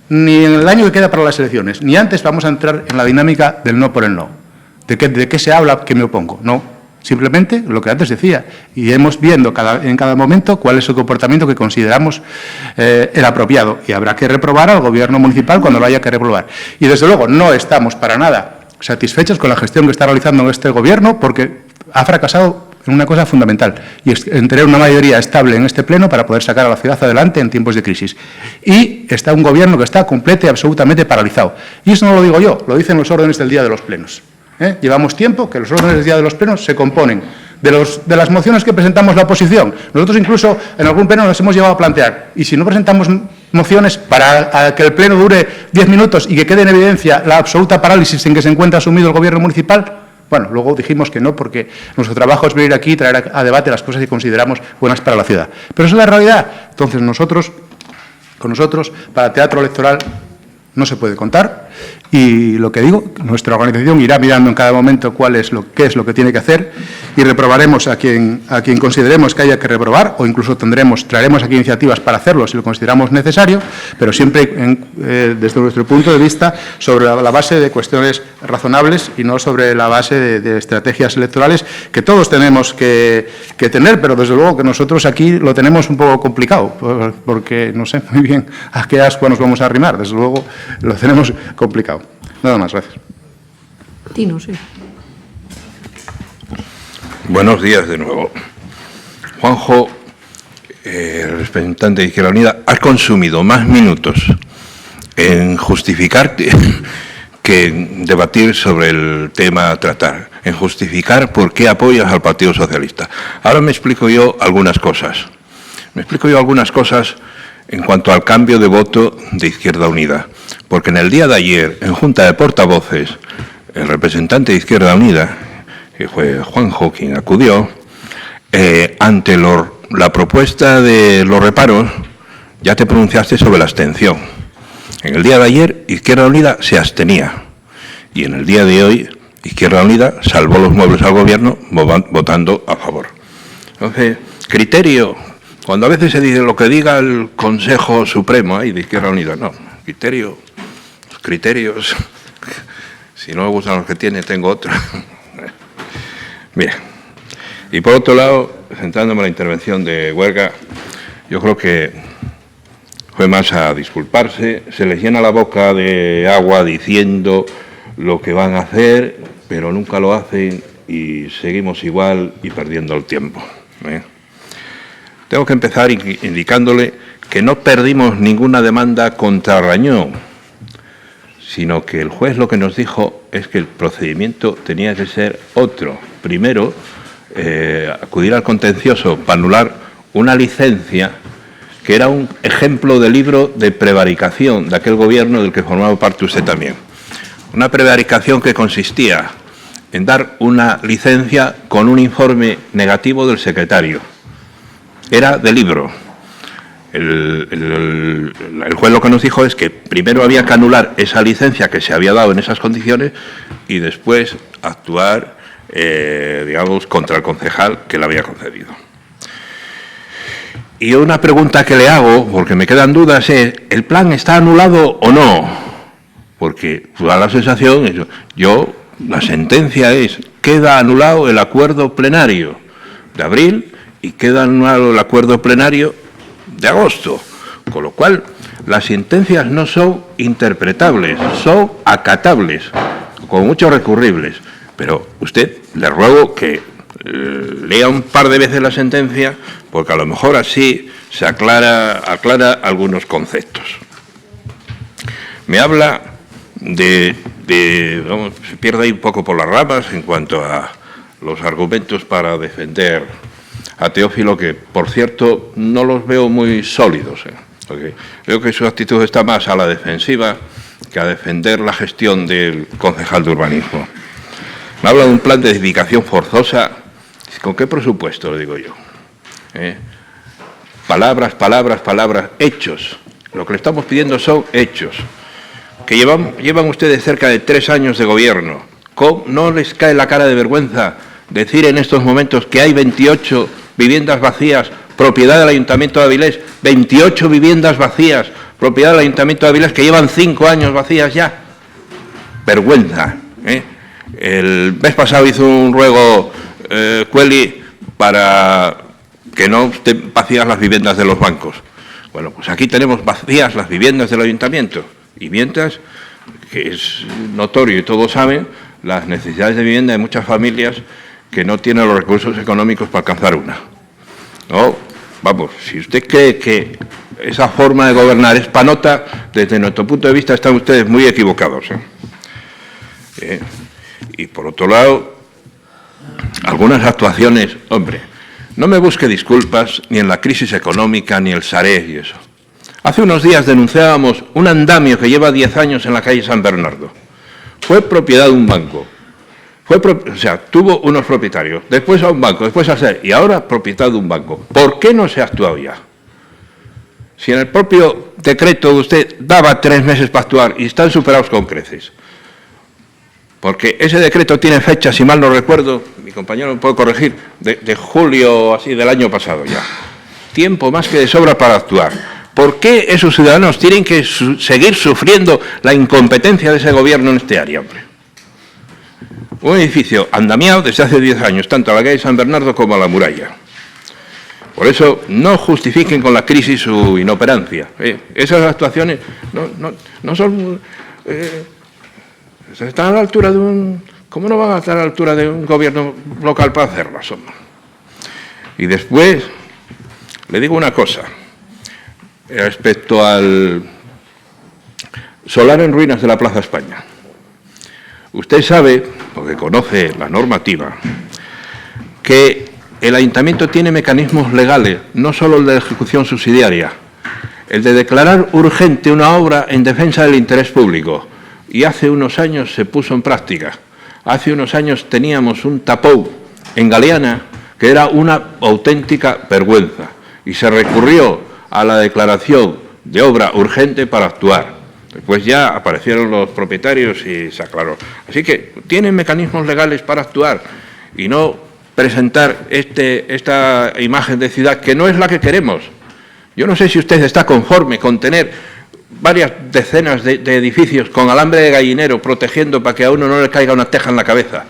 ni en el año que queda para las elecciones, ni antes vamos a entrar en la dinámica del no por el no. ¿De qué se habla que me opongo? No. Simplemente lo que antes decía, y iremos viendo en cada momento cuál es el comportamiento que consideramos el apropiado, y habrá que reprobar al Gobierno municipal cuando lo haya que reprobar. Y desde luego no estamos para nada satisfechos con la gestión que está realizando este Gobierno, porque ha fracasado en una cosa fundamental, y es en tener una mayoría estable en este Pleno para poder sacar a la ciudad adelante en tiempos de crisis. Y está un Gobierno que está completo y absolutamente paralizado. Y eso no lo digo yo, lo dicen los órdenes del día de los plenos. Llevamos tiempo que los órdenes del día de los plenos se componen de las mociones que presentamos la oposición. Nosotros incluso en algún pleno nos hemos llevado a plantear, y si no presentamos mociones para que el pleno dure 10 minutos y que quede en evidencia la absoluta parálisis en que se encuentra sumido el Gobierno municipal, bueno, luego dijimos que no, porque nuestro trabajo es venir aquí y traer a debate las cosas que consideramos buenas para la ciudad. Pero esa es la realidad. Entonces con nosotros, para teatro electoral no se puede contar, y lo que digo, nuestra organización irá mirando en cada momento qué es lo que tiene que hacer, y reprobaremos a quien consideremos que haya que reprobar, o incluso traeremos aquí iniciativas para hacerlo si lo consideramos necesario, pero siempre desde nuestro punto de vista sobre la base de cuestiones razonables y no sobre la base de estrategias electorales que todos tenemos que tener, pero desde luego que nosotros aquí lo tenemos un poco complicado, porque no sé muy bien a qué ascua nos vamos a arrimar. Desde luego lo tenemos complicado. Nada más, gracias. Tino, sí. Buenos días de nuevo. Juanjo, el representante de Izquierda Unida, has consumido más minutos en justificarte que en debatir sobre el tema a tratar, en justificar por qué apoyas al Partido Socialista. Ahora me explico yo algunas cosas. En cuanto al cambio de voto de Izquierda Unida, porque en el día de ayer, en Junta de Portavoces, el representante de Izquierda Unida, que fue Juanjo quien acudió, ante la propuesta de los reparos, ya te pronunciaste sobre la abstención. En el día de ayer, Izquierda Unida se abstenía, y en el día de hoy, Izquierda Unida salvó los muebles al Gobierno votando a favor. Entonces, criterio. Cuando a veces se dice lo que diga el Consejo Supremo de Izquierda Unida, no, criterios, si no me gustan los que tiene, tengo otro. Mira, y por otro lado, centrándome en la intervención de Huerga, yo creo que fue más a disculparse, se les llena la boca de agua diciendo lo que van a hacer, pero nunca lo hacen y seguimos igual y perdiendo el tiempo. Tengo que empezar indicándole que no perdimos ninguna demanda contra Rañó, sino que el juez lo que nos dijo es que el procedimiento tenía que ser otro. Primero, acudir al contencioso para anular una licencia que era un ejemplo de libro de prevaricación de aquel Gobierno del que formaba parte usted también. Una prevaricación que consistía en dar una licencia con un informe negativo del secretario. Era de libro. El juez lo que nos dijo es que primero había que anular esa licencia que se había dado en esas condiciones y después actuar digamos, contra el concejal que le había concedido. Y una pregunta que le hago, porque me quedan dudas, es, ¿el plan está anulado o no? Porque da la sensación, la sentencia es, queda anulado el acuerdo plenario de abril y queda anulado el acuerdo plenario de agosto, con lo cual las sentencias no son interpretables, son acatables, con muchos recurribles. Pero usted, le ruego que lea un par de veces la sentencia, porque a lo mejor así se aclara algunos conceptos. Me habla vamos, se pierde ahí un poco por las ramas en cuanto a los argumentos para defender a Teófilo, que, por cierto, no los veo muy sólidos. Porque creo que su actitud está más a la defensiva que a defender la gestión del concejal de urbanismo. Me habla de un plan de edificación forzosa. ¿Con qué presupuesto, le digo yo? Palabras, palabras, palabras, hechos. Lo que le estamos pidiendo son hechos. Que llevan ustedes cerca de 3 años de gobierno. ¿Cómo no les cae la cara de vergüenza decir en estos momentos que hay 28 viviendas vacías, propiedad del Ayuntamiento de Avilés, 28 viviendas vacías, propiedad del Ayuntamiento de Avilés, que llevan 5 años vacías ya? Vergüenza. El mes pasado hizo un ruego Cueli para que no estén vacías las viviendas de los bancos. Bueno, pues aquí tenemos vacías las viviendas del Ayuntamiento. Y mientras, que es notorio y todos saben, las necesidades de vivienda de muchas familias que no tienen los recursos económicos para alcanzar una. No, vamos, si usted cree que esa forma de gobernar es panota, desde nuestro punto de vista están ustedes muy equivocados. Y por otro lado, algunas actuaciones, hombre, no me busque disculpas ni en la crisis económica ni el Sareb y eso. Hace unos días denunciábamos un andamio que lleva 10 años en la calle San Bernardo. Fue propiedad de un banco. Tuvo unos propietarios, después a un banco, después a Sareb y ahora propiedad de un banco. ¿Por qué no se ha actuado ya? Si en el propio decreto de usted daba 3 meses para actuar y están superados con creces. Porque ese decreto tiene fecha, si mal no recuerdo, mi compañero me puede corregir, de julio así del año pasado ya. Tiempo más que de sobra para actuar. ¿Por qué esos ciudadanos tienen que seguir sufriendo la incompetencia de ese gobierno en este área, hombre? Un edificio andamiado desde hace 10 años, tanto a la calle San Bernardo como a la muralla. Por eso, no justifiquen con la crisis su inoperancia. Esas actuaciones no son... están a la altura de un... ¿Cómo no van a estar a la altura de un gobierno local para hacerlas, hombre? Y después, le digo una cosa. Respecto al solar en ruinas de la Plaza España. Usted sabe, porque conoce la normativa, que el Ayuntamiento tiene mecanismos legales, no solo el de ejecución subsidiaria, el de declarar urgente una obra en defensa del interés público. Y hace unos años se puso en práctica. Hace unos años teníamos un tapón en Galeana que era una auténtica vergüenza. Y se recurrió a la declaración de obra urgente para actuar. Después ya aparecieron los propietarios y se aclaró. Así que tienen mecanismos legales para actuar y no presentar esta imagen de ciudad que no es la que queremos. Yo no sé si usted está conforme con tener varias decenas de edificios con alambre de gallinero protegiendo para que a uno no le caiga una teja en la cabeza.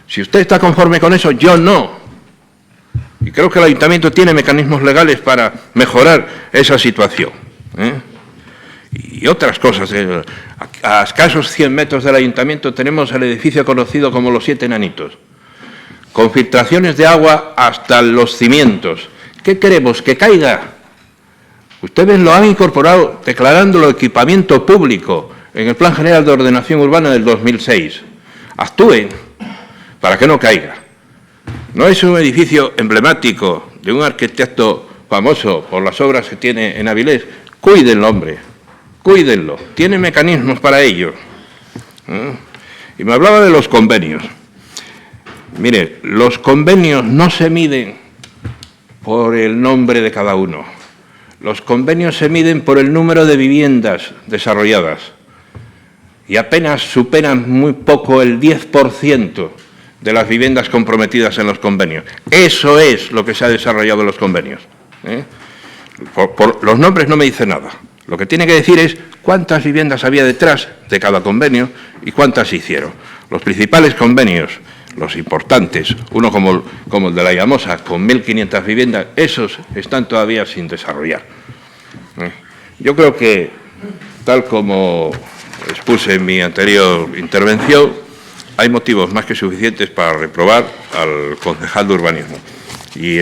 Si usted está conforme con eso, yo no. Y creo que el Ayuntamiento tiene mecanismos legales para mejorar esa situación. Y otras cosas. A escasos 100 metros del Ayuntamiento tenemos el edificio conocido como los 7 enanitos, con filtraciones de agua hasta los cimientos. ¿Qué queremos? ¿Que caiga? Ustedes lo han incorporado declarándolo equipamiento público en el Plan General de Ordenación Urbana del 2006. Actúen para que no caiga. No es un edificio emblemático de un arquitecto famoso por las obras que tiene en Avilés. Cuídenlo, hombre, cuídenlo. Tiene mecanismos para ello. Y me hablaba de los convenios. Mire, los convenios no se miden por el nombre de cada uno. Los convenios se miden por el número de viviendas desarrolladas. Y apenas superan muy poco el 10% de las viviendas comprometidas en los convenios. Eso es lo que se ha desarrollado en los convenios. Por los nombres no me dice nada. Lo que tiene que decir es cuántas viviendas había detrás de cada convenio y cuántas se hicieron. Los principales convenios, los importantes, uno como el de la Llamosa, con 1.500 viviendas, esos están todavía sin desarrollar. Yo creo que, tal como expuse en mi anterior intervención, hay motivos más que suficientes para reprobar al concejal de urbanismo. Y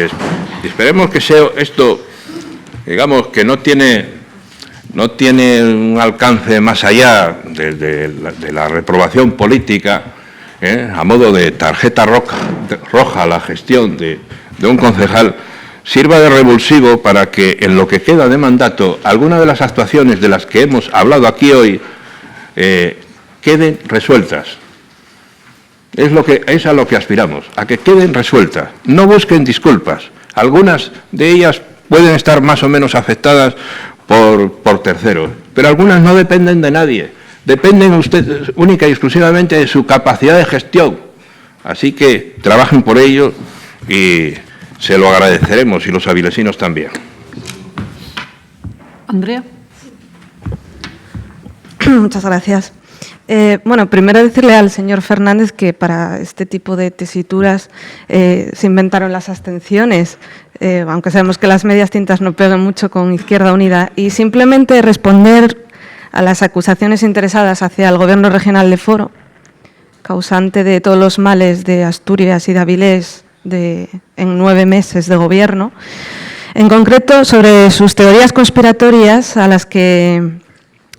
esperemos que sea esto, digamos, que no tiene un alcance más allá de la reprobación política, a modo de tarjeta roja a la gestión de un concejal, sirva de revulsivo para que en lo que queda de mandato, algunas de las actuaciones de las que hemos hablado aquí hoy queden resueltas. Es a lo que aspiramos, a que queden resueltas. No busquen disculpas. Algunas de ellas pueden estar más o menos afectadas por terceros, pero algunas no dependen de nadie. Dependen ustedes única y exclusivamente de su capacidad de gestión. Así que trabajen por ello y se lo agradeceremos, y los avilesinos también. Andrea. Muchas gracias. Bueno, primero decirle al señor Fernández que para este tipo de tesituras se inventaron las abstenciones, aunque sabemos que las medias tintas no pegan mucho con Izquierda Unida, y simplemente responder a las acusaciones interesadas hacia el Gobierno regional de Foro, causante de todos los males de Asturias y de Avilés en 9 meses de gobierno, en concreto sobre sus teorías conspiratorias a las que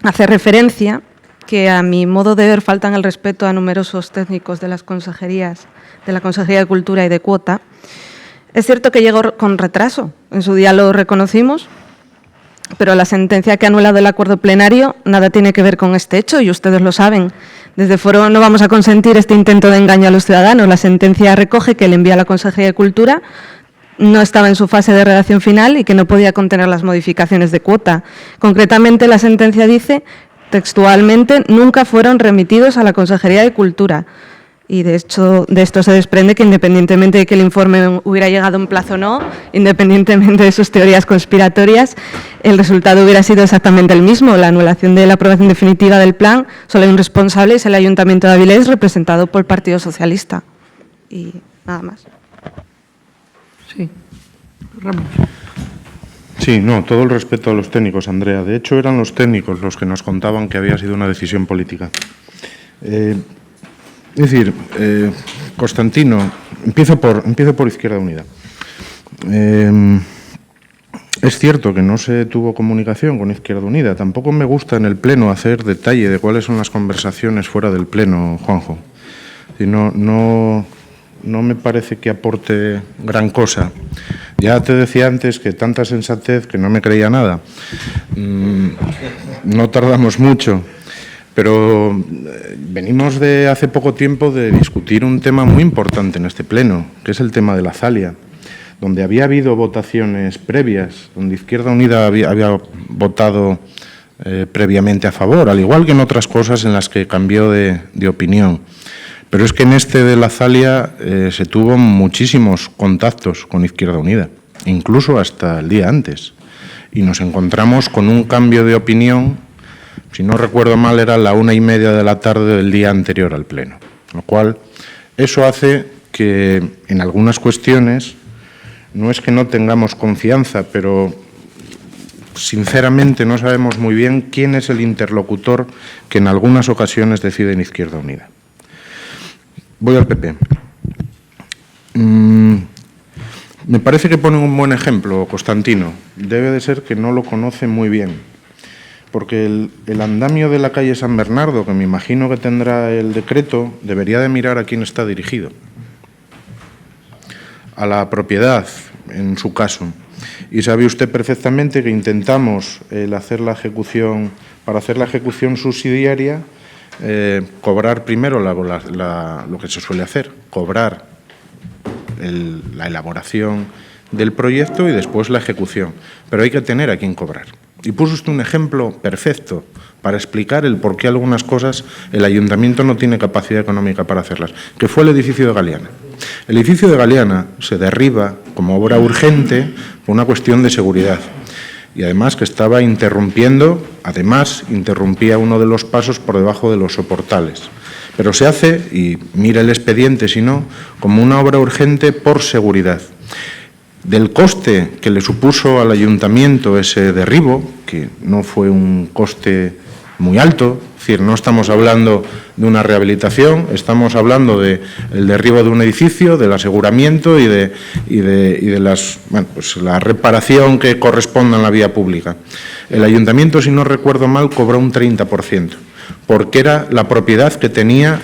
hace referencia, que a mi modo de ver faltan el respeto a numerosos técnicos de las consejerías, de la Consejería de Cultura y de Cuota. Es cierto que llegó con retraso, en su día lo reconocimos, pero la sentencia que ha anulado el acuerdo plenario nada tiene que ver con este hecho y ustedes lo saben. Desde Foro no vamos a consentir este intento de engaño a los ciudadanos. La sentencia recoge que le envía a la Consejería de Cultura no estaba en su fase de redacción final y que no podía contener las modificaciones de Cuota. Concretamente, la sentencia dice textualmente, nunca fueron remitidos a la Consejería de Cultura. Y de hecho, de esto se desprende que independientemente de que el informe hubiera llegado en plazo o no, independientemente de sus teorías conspiratorias, el resultado hubiera sido exactamente el mismo. La anulación de la aprobación definitiva del plan, solo hay un responsable, es el Ayuntamiento de Avilés, representado por el Partido Socialista. Y nada más. Sí. Ramos. Sí, no, todo el respeto a los técnicos, Andrea. De hecho, eran los técnicos los que nos contaban que había sido una decisión política. Es decir, Constantino, empiezo por Izquierda Unida. Es cierto que no se tuvo comunicación con Izquierda Unida. Tampoco me gusta en el Pleno hacer detalle de cuáles son las conversaciones fuera del Pleno, Juanjo. No me parece que aporte gran cosa. Ya te decía antes que tanta sensatez que no me creía nada. No tardamos mucho, pero venimos de hace poco tiempo de discutir un tema muy importante en este pleno, que es el tema de la Zalia, donde había habido votaciones previas, donde Izquierda Unida había votado previamente a favor, al igual que en otras cosas en las que cambió de opinión. Pero es que en este de la Zalia se tuvo muchísimos contactos con Izquierda Unida, incluso hasta el día antes. Y nos encontramos con un cambio de opinión, si no recuerdo mal, era la 1:30 de la tarde del día anterior al Pleno. Lo cual, eso hace que en algunas cuestiones, no es que no tengamos confianza, pero sinceramente no sabemos muy bien quién es el interlocutor que en algunas ocasiones decide en Izquierda Unida. Voy al PP. Me parece que pone un buen ejemplo, Constantino. Debe de ser que no lo conoce muy bien, porque el andamio de la calle San Bernardo, que me imagino que tendrá el decreto, debería de mirar a quién está dirigido. A la propiedad, en su caso. Y sabe usted perfectamente que intentamos para hacer la ejecución subsidiaria, cobrar primero lo que se suele hacer, cobrar la elaboración del proyecto y después la ejecución. Pero hay que tener a quién cobrar. Y puso usted un ejemplo perfecto para explicar el por qué algunas cosas el ayuntamiento no tiene capacidad económica para hacerlas, que fue el edificio de Galeana. El edificio de Galeana se derriba como obra urgente por una cuestión de seguridad. Y además que estaba interrumpía uno de los pasos por debajo de los soportales. Pero se hace, y mire el expediente si no, como una obra urgente por seguridad. Del coste que le supuso al ayuntamiento ese derribo, que no fue un coste muy alto, es decir, no estamos hablando de una rehabilitación, estamos hablando del derribo de un edificio, del aseguramiento y de la reparación que corresponda en la vía pública. El ayuntamiento, si no recuerdo mal, cobró un 30%, porque era la propiedad que tenía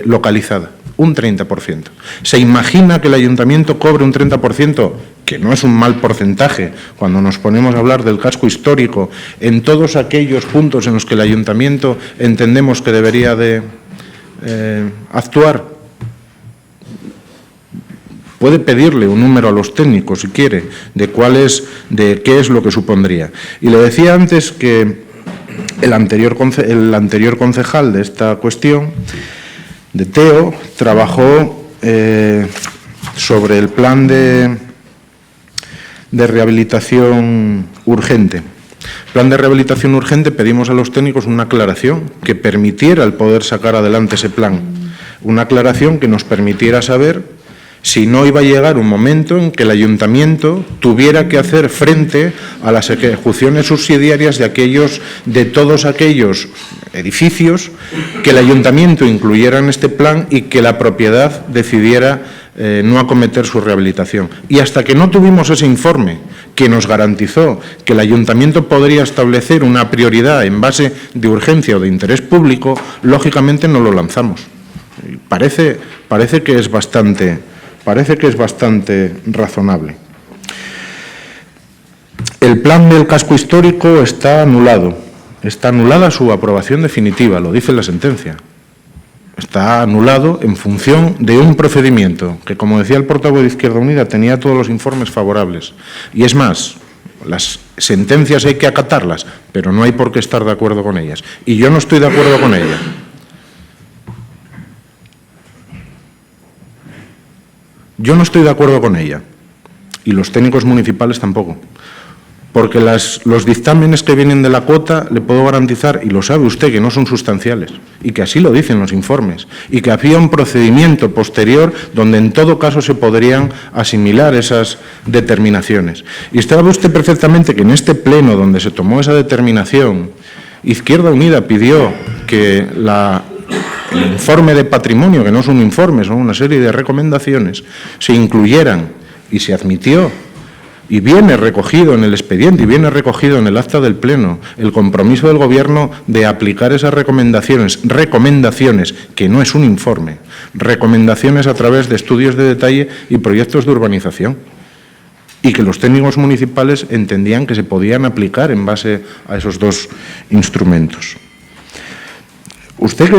localizada. Un 30%. ¿Se imagina que el ayuntamiento cobre un 30%? Que no es un mal porcentaje cuando nos ponemos a hablar del casco histórico en todos aquellos puntos en los que el ayuntamiento entendemos que debería de actuar. Puede pedirle un número a los técnicos, si quiere, de qué es lo que supondría. Y le decía antes que el anterior concejal de esta cuestión, de Teo, trabajó sobre el plan de rehabilitación urgente. Plan de rehabilitación urgente, pedimos a los técnicos una aclaración que permitiera el poder sacar adelante ese plan. Una aclaración que nos permitiera saber si no iba a llegar un momento en que el ayuntamiento tuviera que hacer frente a las ejecuciones subsidiarias de todos aquellos edificios que el ayuntamiento incluyera en este plan y que la propiedad decidiera no acometer su rehabilitación. Y hasta que no tuvimos ese informe que nos garantizó que el ayuntamiento podría establecer una prioridad en base de urgencia o de interés público, lógicamente no lo lanzamos. Parece que es bastante razonable. El plan del casco histórico está anulado. Está anulada su aprobación definitiva, lo dice la sentencia. Está anulado en función de un procedimiento que, como decía el portavoz de Izquierda Unida, tenía todos los informes favorables. Y es más, las sentencias hay que acatarlas, pero no hay por qué estar de acuerdo con ellas. Y yo no estoy de acuerdo con ellas. Yo no estoy de acuerdo con ella, y los técnicos municipales tampoco, porque los dictámenes que vienen de la cuota, le puedo garantizar, y lo sabe usted, que no son sustanciales, y que así lo dicen los informes, y que había un procedimiento posterior donde en todo caso se podrían asimilar esas determinaciones. Y sabe usted perfectamente que en este pleno donde se tomó esa determinación, Izquierda Unida pidió que el informe de patrimonio, que no es un informe, son una serie de recomendaciones, se incluyeran y se admitió, y viene recogido en el expediente y viene recogido en el acta del Pleno, el compromiso del Gobierno de aplicar esas recomendaciones que no es un informe, recomendaciones a través de estudios de detalle y proyectos de urbanización, y que los técnicos municipales entendían que se podían aplicar en base a esos dos instrumentos. Usted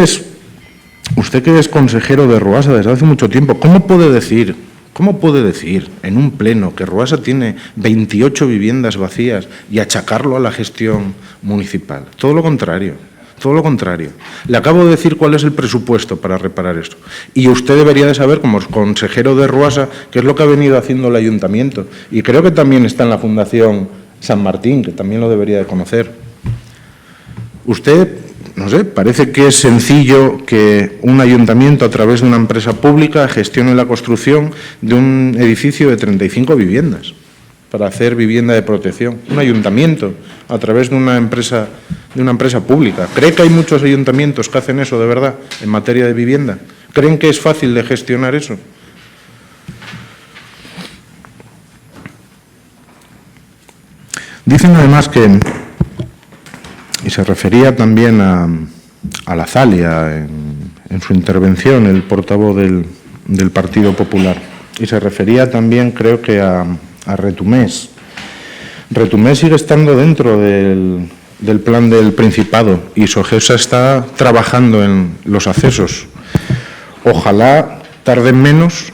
que es consejero de Ruasa desde hace mucho tiempo, ¿cómo puede decir en un pleno que Ruasa tiene 28 viviendas vacías y achacarlo a la gestión municipal? Todo lo contrario. Le acabo de decir cuál es el presupuesto para reparar esto. Y usted debería de saber, como consejero de Ruasa, qué es lo que ha venido haciendo el ayuntamiento. Y creo que también está en la Fundación San Martín, que también lo debería de conocer. Usted, no sé, parece que es sencillo que un ayuntamiento, a través de una empresa pública, gestione la construcción de un edificio de 35 viviendas para hacer vivienda de protección. Un ayuntamiento, a través de una empresa pública. ¿Cree que hay muchos ayuntamientos que hacen eso de verdad en materia de vivienda? ¿Creen que es fácil de gestionar eso? Dicen además que, y se refería también a la Zalia en su intervención, el portavoz del Partido Popular, y se refería también, creo que a Retumés. Retumés sigue estando dentro del plan del Principado y Sogesa está trabajando en los accesos. Ojalá tarden menos,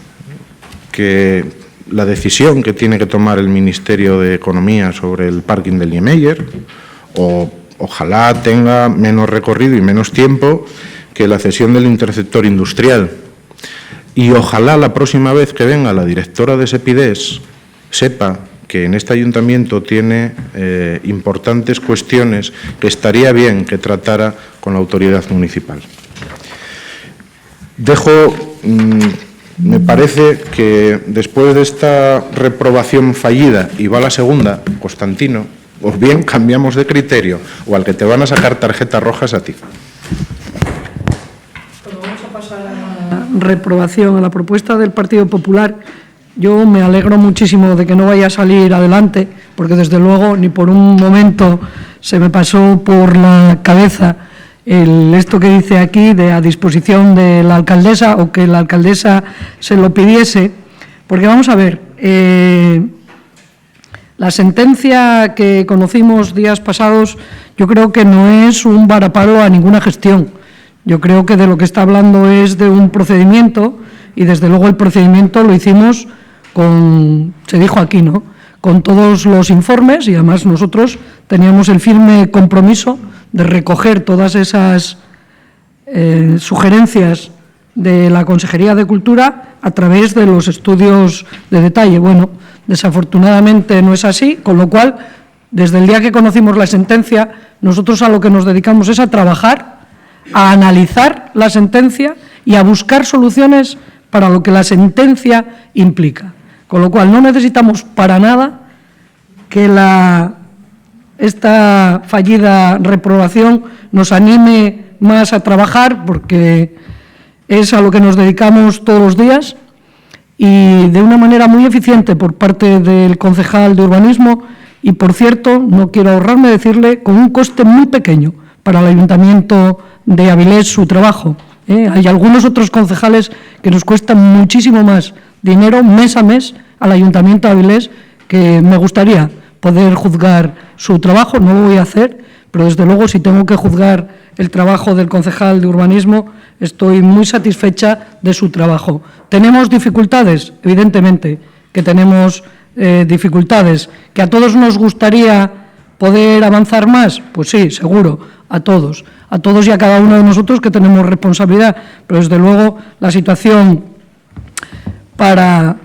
que la decisión que tiene que tomar el Ministerio de Economía sobre el parking del Niemeyer, o ojalá tenga menos recorrido y menos tiempo que la cesión del interceptor industrial. Y ojalá la próxima vez que venga la directora de Sepides sepa que en este ayuntamiento tiene importantes cuestiones que estaría bien que tratara con la autoridad municipal. Me parece que después de esta reprobación fallida, y va la segunda, Constantino, o bien cambiamos de criterio, o al que te van a sacar tarjetas rojas a ti. Vamos a pasar a la reprobación, a la propuesta del Partido Popular. Yo me alegro muchísimo de que no vaya a salir adelante, porque desde luego ni por un momento se me pasó por la cabeza esto que dice aquí de a disposición de la alcaldesa, o que la alcaldesa se lo pidiese, porque vamos a ver, la sentencia que conocimos días pasados yo creo que no es un varapalo a ninguna gestión. Yo creo que de lo que está hablando es de un procedimiento, y desde luego el procedimiento lo hicimos se dijo aquí, ¿no?, con todos los informes, y además nosotros teníamos el firme compromiso de recoger todas esas sugerencias de la Consejería de Cultura a través de los estudios de detalle. Bueno, desafortunadamente no es así, con lo cual, desde el día que conocimos la sentencia, nosotros a lo que nos dedicamos es a trabajar, a analizar la sentencia y a buscar soluciones para lo que la sentencia implica. Con lo cual, no necesitamos para nada que esta fallida reprobación nos anime más a trabajar, porque es a lo que nos dedicamos todos los días, y de una manera muy eficiente por parte del concejal de urbanismo, y por cierto, no quiero ahorrarme decirle, con un coste muy pequeño para el Ayuntamiento de Avilés su trabajo. Hay algunos otros concejales que nos cuestan muchísimo más dinero mes a mes al Ayuntamiento de Avilés, que me gustaría poder juzgar su trabajo. No lo voy a hacer, pero desde luego si tengo que juzgar el trabajo del concejal de urbanismo, estoy muy satisfecha de su trabajo. ¿Tenemos dificultades? Evidentemente que tenemos dificultades. ¿Que a todos nos gustaría poder avanzar más? Pues sí, seguro, a todos y a cada uno de nosotros que tenemos responsabilidad, pero desde luego la situación para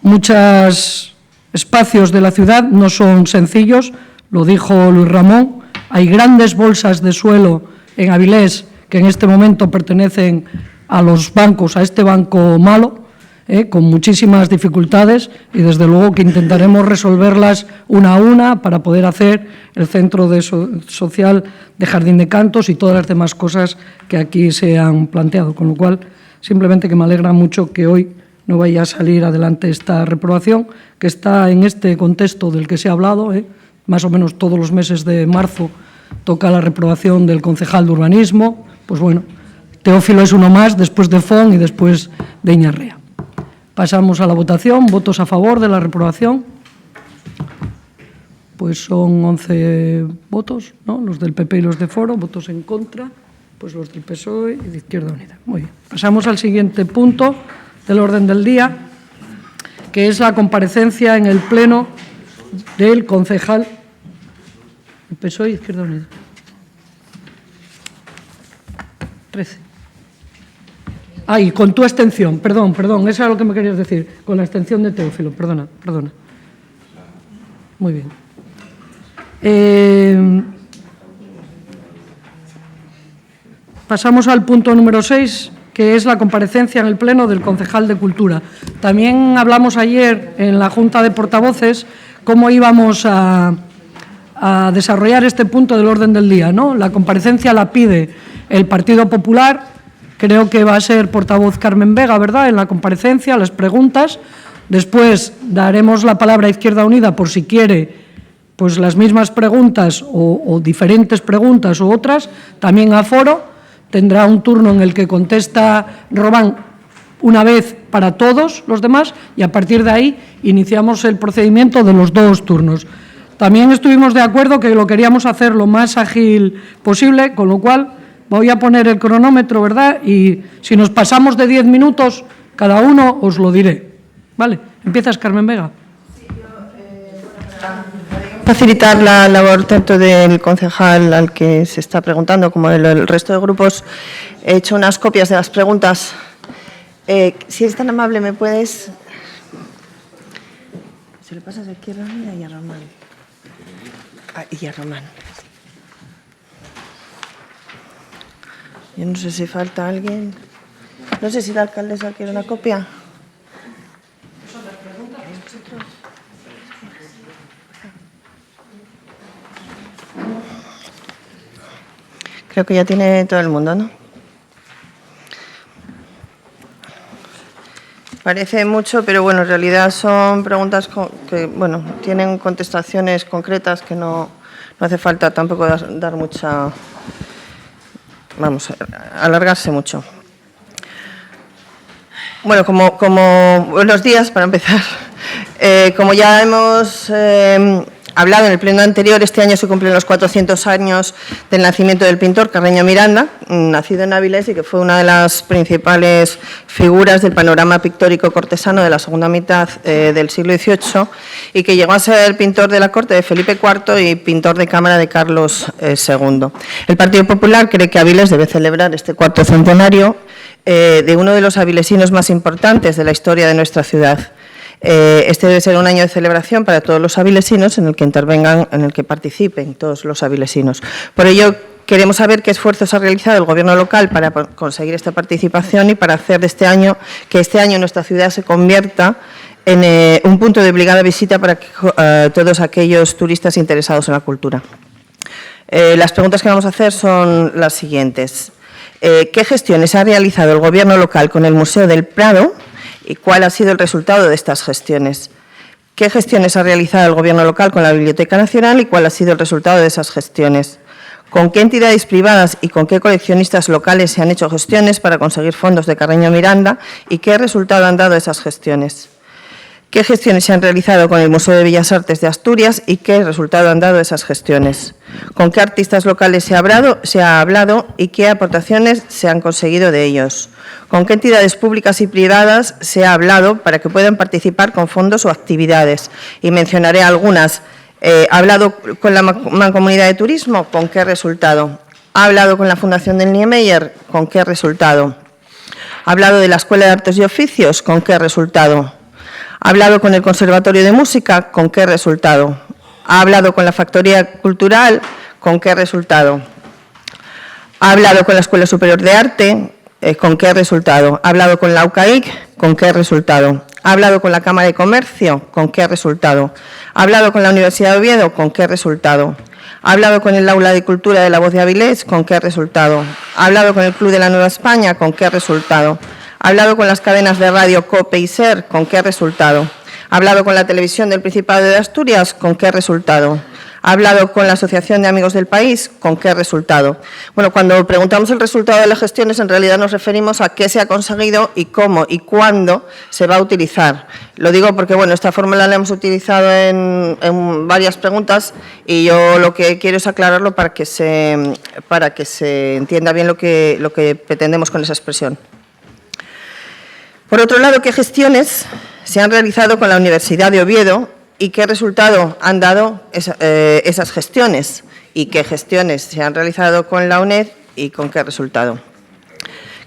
muchos espacios de la ciudad no son sencillos, lo dijo Luis Ramón. Hay grandes bolsas de suelo en Avilés que en este momento pertenecen a los bancos, a este banco malo, con muchísimas dificultades, y desde luego que intentaremos resolverlas una a una para poder hacer el centro social de Jardín de Cantos y todas las demás cosas que aquí se han planteado. Con lo cual, simplemente que me alegra mucho que hoy no vaya a salir adelante esta reprobación, que está en este contexto del que se ha hablado, más o menos todos los meses de marzo toca la reprobación del concejal de urbanismo. Pues bueno, Teófilo es uno más, después de Fon y después de Iñarrea. Pasamos a la votación. ¿Votos a favor de la reprobación? Pues son 11 votos, ¿no?, los del PP y los de Foro. Votos en contra, pues los del PSOE y de Izquierda Unida. Muy bien. Pasamos al siguiente punto del orden del día, que es la comparecencia en el Pleno del concejal del PSOE y Izquierda Unida. 13. Ay, con tu abstención, perdón, eso era lo que me querías decir, con la abstención de Teófilo, perdona. Muy bien. Pasamos al punto número 6, que es la comparecencia en el Pleno del concejal de Cultura. También hablamos ayer en la Junta de Portavoces cómo íbamos a desarrollar este punto del orden del día, ¿no? La comparecencia la pide el Partido Popular. Creo que va a ser portavoz Carmen Vega, ¿verdad?, en la comparecencia, las preguntas. Después daremos la palabra a Izquierda Unida por si quiere pues las mismas preguntas o diferentes preguntas u otras. También a Foro tendrá un turno en el que contesta Robán una vez para todos los demás, y a partir de ahí iniciamos el procedimiento de los 2 turnos. También estuvimos de acuerdo que lo queríamos hacer lo más ágil posible, con lo cual voy a poner el cronómetro, ¿verdad? Y si nos pasamos de 10 minutos cada uno, os lo diré, Vale, empiezas, Carmen Vega. Facilitar la labor tanto del concejal al que se está preguntando como del resto de grupos. He hecho unas copias de las preguntas. Si eres tan amable, ¿me puedes...? Se lo pasas aquí a Ramírez y a Román. Y a Román. Yo no sé si falta alguien. No sé si la alcaldesa quiere una copia. Creo que ya tiene todo el mundo, ¿no? Parece mucho, pero bueno, en realidad son preguntas que, bueno, tienen contestaciones concretas que no hace falta tampoco dar mucha, vamos, alargarse mucho. Bueno, como buenos días para empezar. Como ya hemos hablado en el pleno anterior, este año se cumplen los 400 años del nacimiento del pintor Carreño Miranda, nacido en Avilés y que fue una de las principales figuras del panorama pictórico cortesano de la segunda mitad del siglo XVIII y que llegó a ser pintor de la corte de Felipe IV y pintor de cámara de Carlos II. El Partido Popular cree que Avilés debe celebrar este cuarto centenario de uno de los avilesinos más importantes de la historia de nuestra ciudad. Este debe ser un año de celebración para todos los avilesinos en el que intervengan, en el que participen todos los avilesinos. Por ello, queremos saber qué esfuerzos ha realizado el Gobierno local para conseguir esta participación y para hacer de este año, que este año nuestra ciudad se convierta en un punto de obligada visita para todos aquellos turistas interesados en la cultura. Las preguntas que vamos a hacer son las siguientes. ¿Qué gestiones ha realizado el Gobierno local con el Museo del Prado? ¿Y cuál ha sido el resultado de estas gestiones? ¿Qué gestiones ha realizado el Gobierno local con la Biblioteca Nacional y cuál ha sido el resultado de esas gestiones? ¿Con qué entidades privadas y con qué coleccionistas locales se han hecho gestiones para conseguir fondos de Carreño Miranda y qué resultado han dado esas gestiones? ¿Qué gestiones se han realizado con el Museo de Bellas Artes de Asturias y qué resultado han dado esas gestiones? ¿Con qué artistas locales se ha hablado y qué aportaciones se han conseguido de ellos? ¿Con qué entidades públicas y privadas se ha hablado para que puedan participar con fondos o actividades? Y mencionaré algunas. ¿Ha hablado con la Mancomunidad de Turismo? ¿Con qué resultado? ¿Ha hablado con la Fundación del Niemeyer? ¿Con qué resultado? ¿Ha hablado de la Escuela de Artes y Oficios? ¿Con qué resultado? ¿Ha hablado con el Conservatorio de Música? ¿Con qué resultado? ¿Ha hablado con la Factoría Cultural? ¿Con qué resultado? ¿Ha hablado con la Escuela Superior de Arte? ¿Con qué resultado? ¿Ha hablado con la UCAIC? ¿Con qué resultado? ¿Ha hablado con la Cámara de Comercio? ¿Con qué resultado? ¿Ha hablado con la Universidad de Oviedo? ¿Con qué resultado? ¿Ha hablado con el Aula de Cultura de la Voz de Avilés? ¿Con qué resultado? ¿Ha hablado con el Club de la Nueva España? ¿Con qué resultado? ¿Ha hablado con las cadenas de radio COPE y SER? ¿Con qué resultado? ¿Ha hablado con la televisión del Principado de Asturias? ¿Con qué resultado? ¿Ha hablado con la Asociación de Amigos del País? ¿Con qué resultado? Bueno, cuando preguntamos el resultado de las gestiones, en realidad nos referimos a qué se ha conseguido y cómo y cuándo se va a utilizar. Lo digo porque, bueno, esta fórmula la hemos utilizado en varias preguntas y yo lo que quiero es aclararlo para que se entienda bien lo que pretendemos con esa expresión. Por otro lado, ¿qué gestiones se han realizado con la Universidad de Oviedo y qué resultado han dado esas gestiones? ¿Y qué gestiones se han realizado con la UNED y con qué resultado?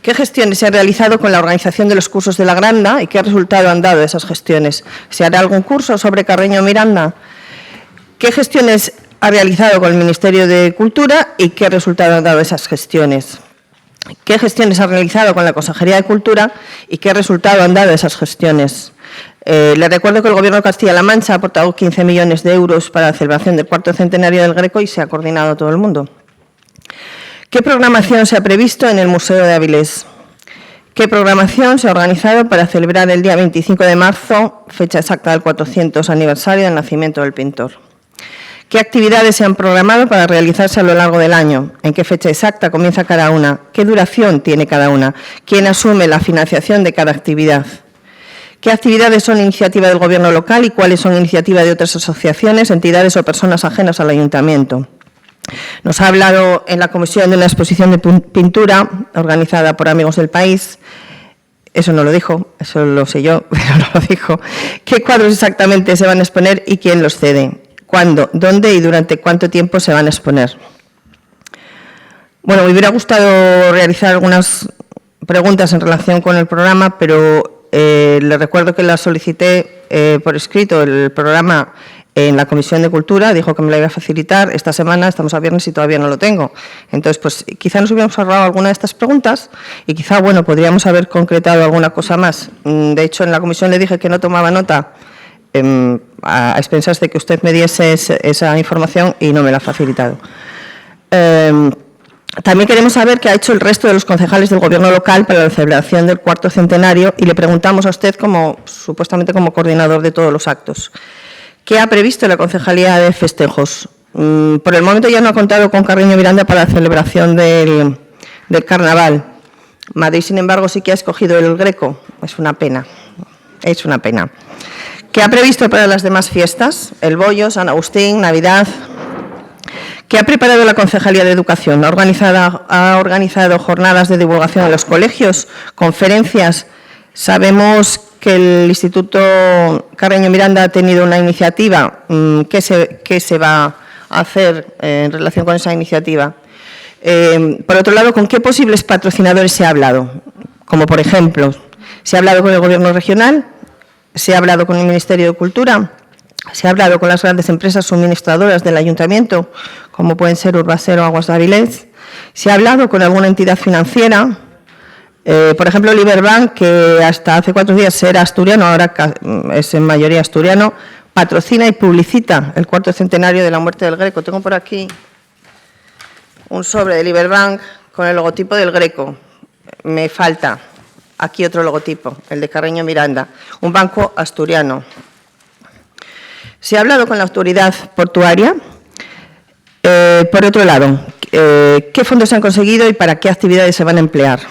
¿Qué gestiones se han realizado con la organización de los cursos de la Granda y qué resultado han dado esas gestiones? ¿Se hará algún curso sobre Carreño Miranda? ¿Qué gestiones ha realizado con el Ministerio de Cultura y qué resultado han dado esas gestiones? ¿Qué gestiones ha realizado con la Consejería de Cultura y qué resultado han dado esas gestiones? Les recuerdo que el Gobierno de Castilla-La Mancha ha aportado 15 millones de euros para la celebración del cuarto centenario del Greco y se ha coordinado todo el mundo. ¿Qué programación se ha previsto en el Museo de Avilés? ¿Qué programación se ha organizado para celebrar el día 25 de marzo, fecha exacta del 400 aniversario del nacimiento del pintor? ¿Qué actividades se han programado para realizarse a lo largo del año? ¿En qué fecha exacta comienza cada una? ¿Qué duración tiene cada una? ¿Quién asume la financiación de cada actividad? ¿Qué actividades son iniciativa del Gobierno local y cuáles son iniciativa de otras asociaciones, entidades o personas ajenas al Ayuntamiento? Nos ha hablado en la comisión de una exposición de pintura organizada por Amigos del País. eso no lo dijo, eso lo sé yo, pero no lo dijo. ¿Qué cuadros exactamente se van a exponer y quién los cede? ¿Cuándo, dónde y durante cuánto tiempo se van a exponer? Bueno, me hubiera gustado realizar algunas preguntas en relación con el programa, pero le recuerdo que la solicité por escrito el programa en la Comisión de Cultura, dijo que me la iba a facilitar. Esta semana estamos a viernes y todavía no lo tengo. Entonces, pues quizá nos hubiéramos ahorrado alguna de estas preguntas y quizá, bueno, podríamos haber concretado alguna cosa más. De hecho, en la comisión le dije que no tomaba nota a expensas de que usted me diese esa información y no me la ha facilitado. También queremos saber qué ha hecho el resto de los concejales del Gobierno local para la celebración del 4º centenario y le preguntamos a usted, supuestamente como coordinador de todos los actos. ¿Qué ha previsto la Concejalía de Festejos? Por el momento ya no ha contado con Carreño Miranda para la celebración del Carnaval. Madrid, sin embargo, sí que ha escogido el Greco. Es una pena. Es una pena. ¿Qué ha previsto para las demás fiestas? El Bollo, San Agustín, Navidad. ¿Qué ha preparado la Concejalía de Educación? ¿Ha organizado jornadas de divulgación en los colegios? ¿Conferencias? Sabemos que el Instituto Carreño Miranda ha tenido una iniciativa. ¿Qué se va a hacer en relación con esa iniciativa? Por otro lado, ¿con qué posibles patrocinadores se ha hablado? Como, por ejemplo, ¿se ha hablado con el Gobierno regional? ¿Se ha hablado con el Ministerio de Cultura? ¿Se ha hablado con las grandes empresas suministradoras del Ayuntamiento, como pueden ser Urbasero o Aguas de Avilés? ¿Se ha hablado con alguna entidad financiera? Por ejemplo, Liberbank, que hasta hace 4 días era asturiano, ahora es en mayoría asturiano, patrocina y publicita el 4º centenario de la muerte del Greco. Tengo por aquí un sobre de Liberbank con el logotipo del Greco. Me falta aquí otro logotipo, el de Carreño Miranda, un banco asturiano. ¿Se ha hablado con la autoridad portuaria? Por otro lado, ¿qué fondos se han conseguido y para qué actividades se van a emplear?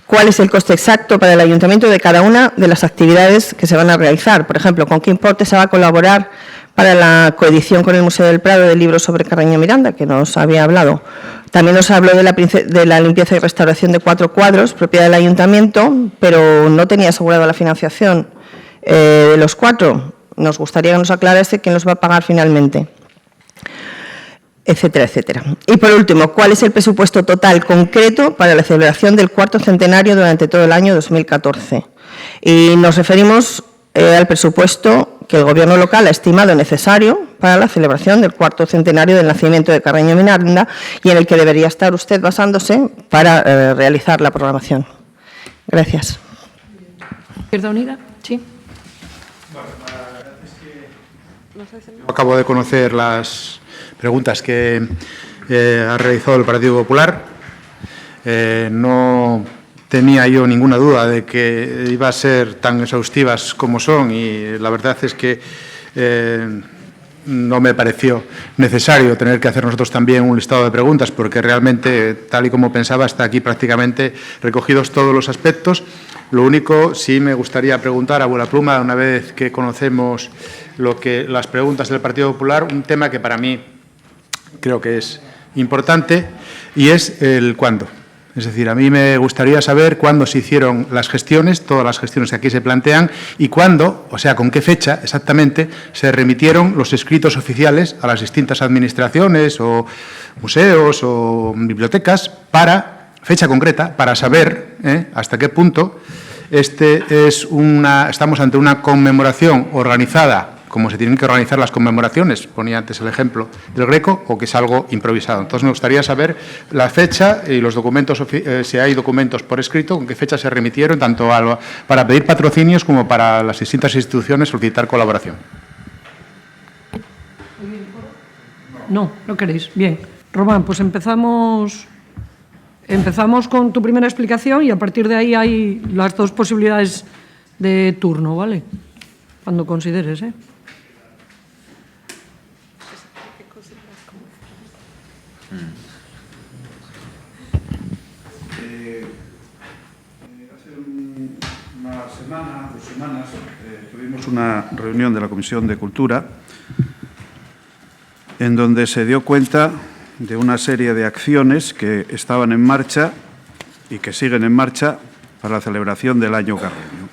¿Cuál es el coste exacto para el Ayuntamiento de cada una de las actividades que se van a realizar? Por ejemplo, ¿con qué importe se va a colaborar para la coedición con el Museo del Prado del libro sobre Carreño Miranda, que nos había hablado? También nos habló de la limpieza y restauración de 4 cuadros, propiedad del Ayuntamiento, pero no tenía asegurado la financiación de los 4. Nos gustaría que nos aclarase quién los va a pagar finalmente, etcétera, etcétera. Y por último, ¿cuál es el presupuesto total concreto para la celebración del 4º centenario durante todo el año 2014? Y nos referimos al presupuesto que el Gobierno local ha estimado necesario para la celebración del 4º centenario del nacimiento de Carreño Miranda y en el que debería estar usted basándose para realizar la programación. Gracias. ¿Izquierda Unida? Sí. Acabo de conocer las preguntas que ha realizado el Partido Popular. No tenía yo ninguna duda de que iba a ser tan exhaustivas como son y la verdad es que no me pareció necesario tener que hacer nosotros también un listado de preguntas porque realmente, tal y como pensaba, está aquí prácticamente recogidos todos los aspectos. Lo único, sí me gustaría preguntar a vuela pluma, una vez que conocemos las preguntas del Partido Popular, un tema que para mí creo que es importante y es el cuándo. Es decir, a mí me gustaría saber cuándo se hicieron las gestiones, todas las gestiones que aquí se plantean, y cuándo, o sea, con qué fecha exactamente se remitieron los escritos oficiales a las distintas administraciones o museos o bibliotecas para, fecha concreta, para saber hasta qué punto estamos ante una conmemoración organizada como se tienen que organizar las conmemoraciones, ponía antes el ejemplo del Greco, o que es algo improvisado. Entonces, me gustaría saber la fecha y los documentos, si hay documentos por escrito, con qué fecha se remitieron, tanto para pedir patrocinios como para las distintas instituciones solicitar colaboración. No, no queréis. Bien. Román, pues empezamos con tu primera explicación y a partir de ahí hay las 2 posibilidades de turno, ¿vale? Cuando consideres, ¿eh? Hace 2 semanas, tuvimos una reunión de la Comisión de Cultura en donde se dio cuenta de una serie de acciones que estaban en marcha y que siguen en marcha para la celebración del Año Carreño.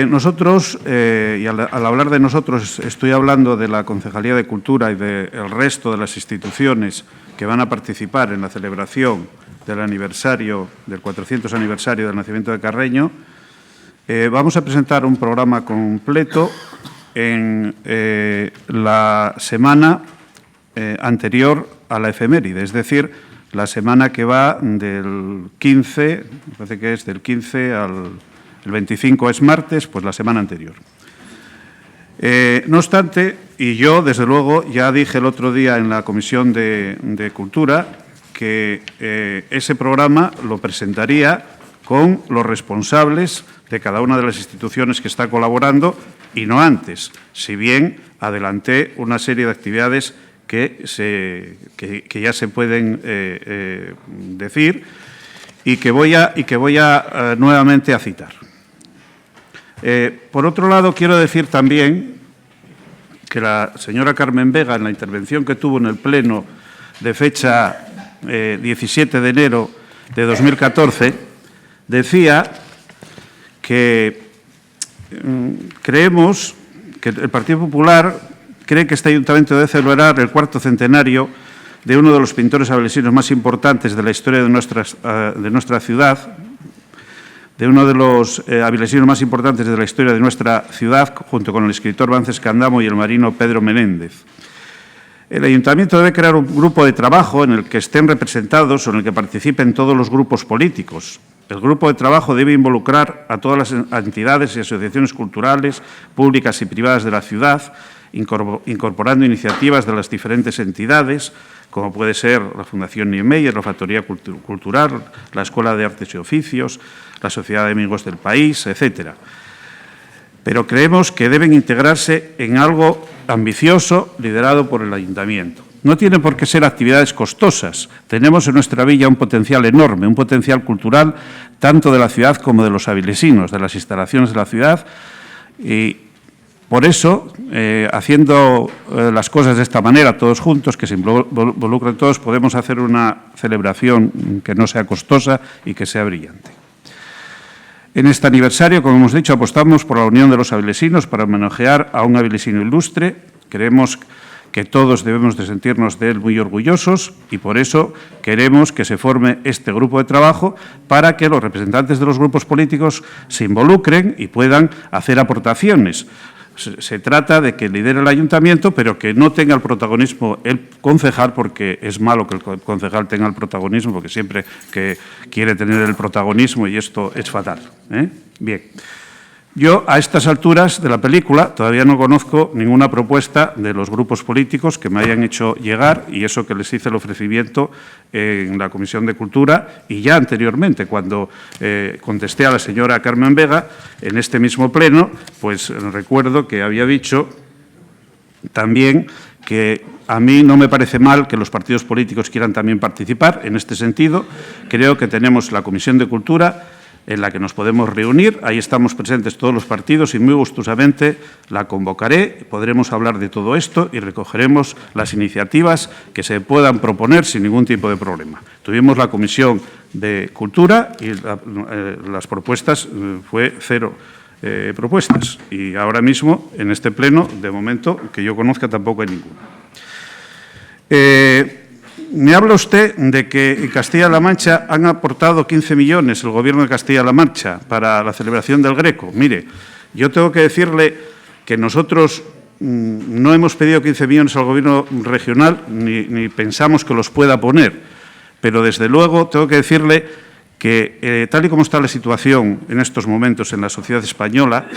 Nosotros, y al hablar de nosotros, estoy hablando de la Concejalía de Cultura y del resto de las instituciones que van a participar en la celebración del aniversario, del 400 aniversario del nacimiento de Carreño. Vamos a presentar un programa completo en la semana anterior a la efeméride, es decir, la semana que va del 15, me parece que es del 15 al... El 25 es martes, pues la semana anterior. No obstante, y yo, desde luego, ya dije el otro día en la Comisión de Cultura que ese programa lo presentaría con los responsables de cada una de las instituciones que está colaborando y no antes, si bien adelanté una serie de actividades que ya se pueden decir y que voy a nuevamente a citar. Por otro lado, quiero decir también que la señora Carmen Vega, en la intervención que tuvo en el Pleno de fecha 17 de enero de 2014, decía que creemos que el Partido Popular cree que este ayuntamiento debe celebrar el 4º centenario de uno de los pintores avilesinos más importantes de la historia de nuestra ciudad, de uno de los avilesinos más importantes de la historia de nuestra ciudad, junto con el escritor Vances Candamo y el marino Pedro Menéndez. El ayuntamiento debe crear un grupo de trabajo en el que estén representados o en el que participen todos los grupos políticos. El grupo de trabajo debe involucrar a todas las entidades y asociaciones culturales, públicas y privadas de la ciudad, incorporando iniciativas de las diferentes entidades, como puede ser la Fundación Niemeyer, la Factoría Cultural, la Escuela de Artes y Oficios, la Sociedad de Amigos del País, etcétera. Pero creemos que deben integrarse en algo ambicioso liderado por el Ayuntamiento. No tienen por qué ser actividades costosas. Tenemos en nuestra villa un potencial enorme, un potencial cultural tanto de la ciudad como de los avilesinos, de las instalaciones de la ciudad. Y por eso, haciendo las cosas de esta manera, todos juntos, que se involucren todos, podemos hacer una celebración que no sea costosa y que sea brillante. En este aniversario, como hemos dicho, apostamos por la unión de los avilesinos para homenajear a un avilesino ilustre. Creemos que todos debemos de sentirnos de él muy orgullosos y por eso queremos que se forme este grupo de trabajo para que los representantes de los grupos políticos se involucren y puedan hacer aportaciones. Se trata de que lidere el ayuntamiento, pero que no tenga el protagonismo el concejal, porque es malo que el concejal tenga el protagonismo, porque siempre que quiere tener el protagonismo y esto es fatal. Bien. Yo, a estas alturas de la película, todavía no conozco ninguna propuesta de los grupos políticos que me hayan hecho llegar, y eso que les hice el ofrecimiento en la Comisión de Cultura, y ya anteriormente, cuando contesté a la señora Carmen Vega, en este mismo pleno, pues recuerdo que había dicho también que a mí no me parece mal que los partidos políticos quieran también participar. En este sentido, creo que tenemos la Comisión de Cultura en la que nos podemos reunir. Ahí estamos presentes todos los partidos y muy gustosamente la convocaré. Podremos hablar de todo esto y recogeremos las iniciativas que se puedan proponer sin ningún tipo de problema. Tuvimos la Comisión de Cultura y las propuestas fue 0 propuestas. Y ahora mismo, en este pleno, de momento, que yo conozca, tampoco hay ninguna. Me habla usted de que en Castilla-La Mancha han aportado 15 millones el Gobierno de Castilla-La Mancha para la celebración del Greco. Mire, yo tengo que decirle que nosotros no hemos pedido 15 millones al Gobierno regional ni pensamos que los pueda poner, pero desde luego tengo que decirle que tal y como está la situación en estos momentos en la sociedad española,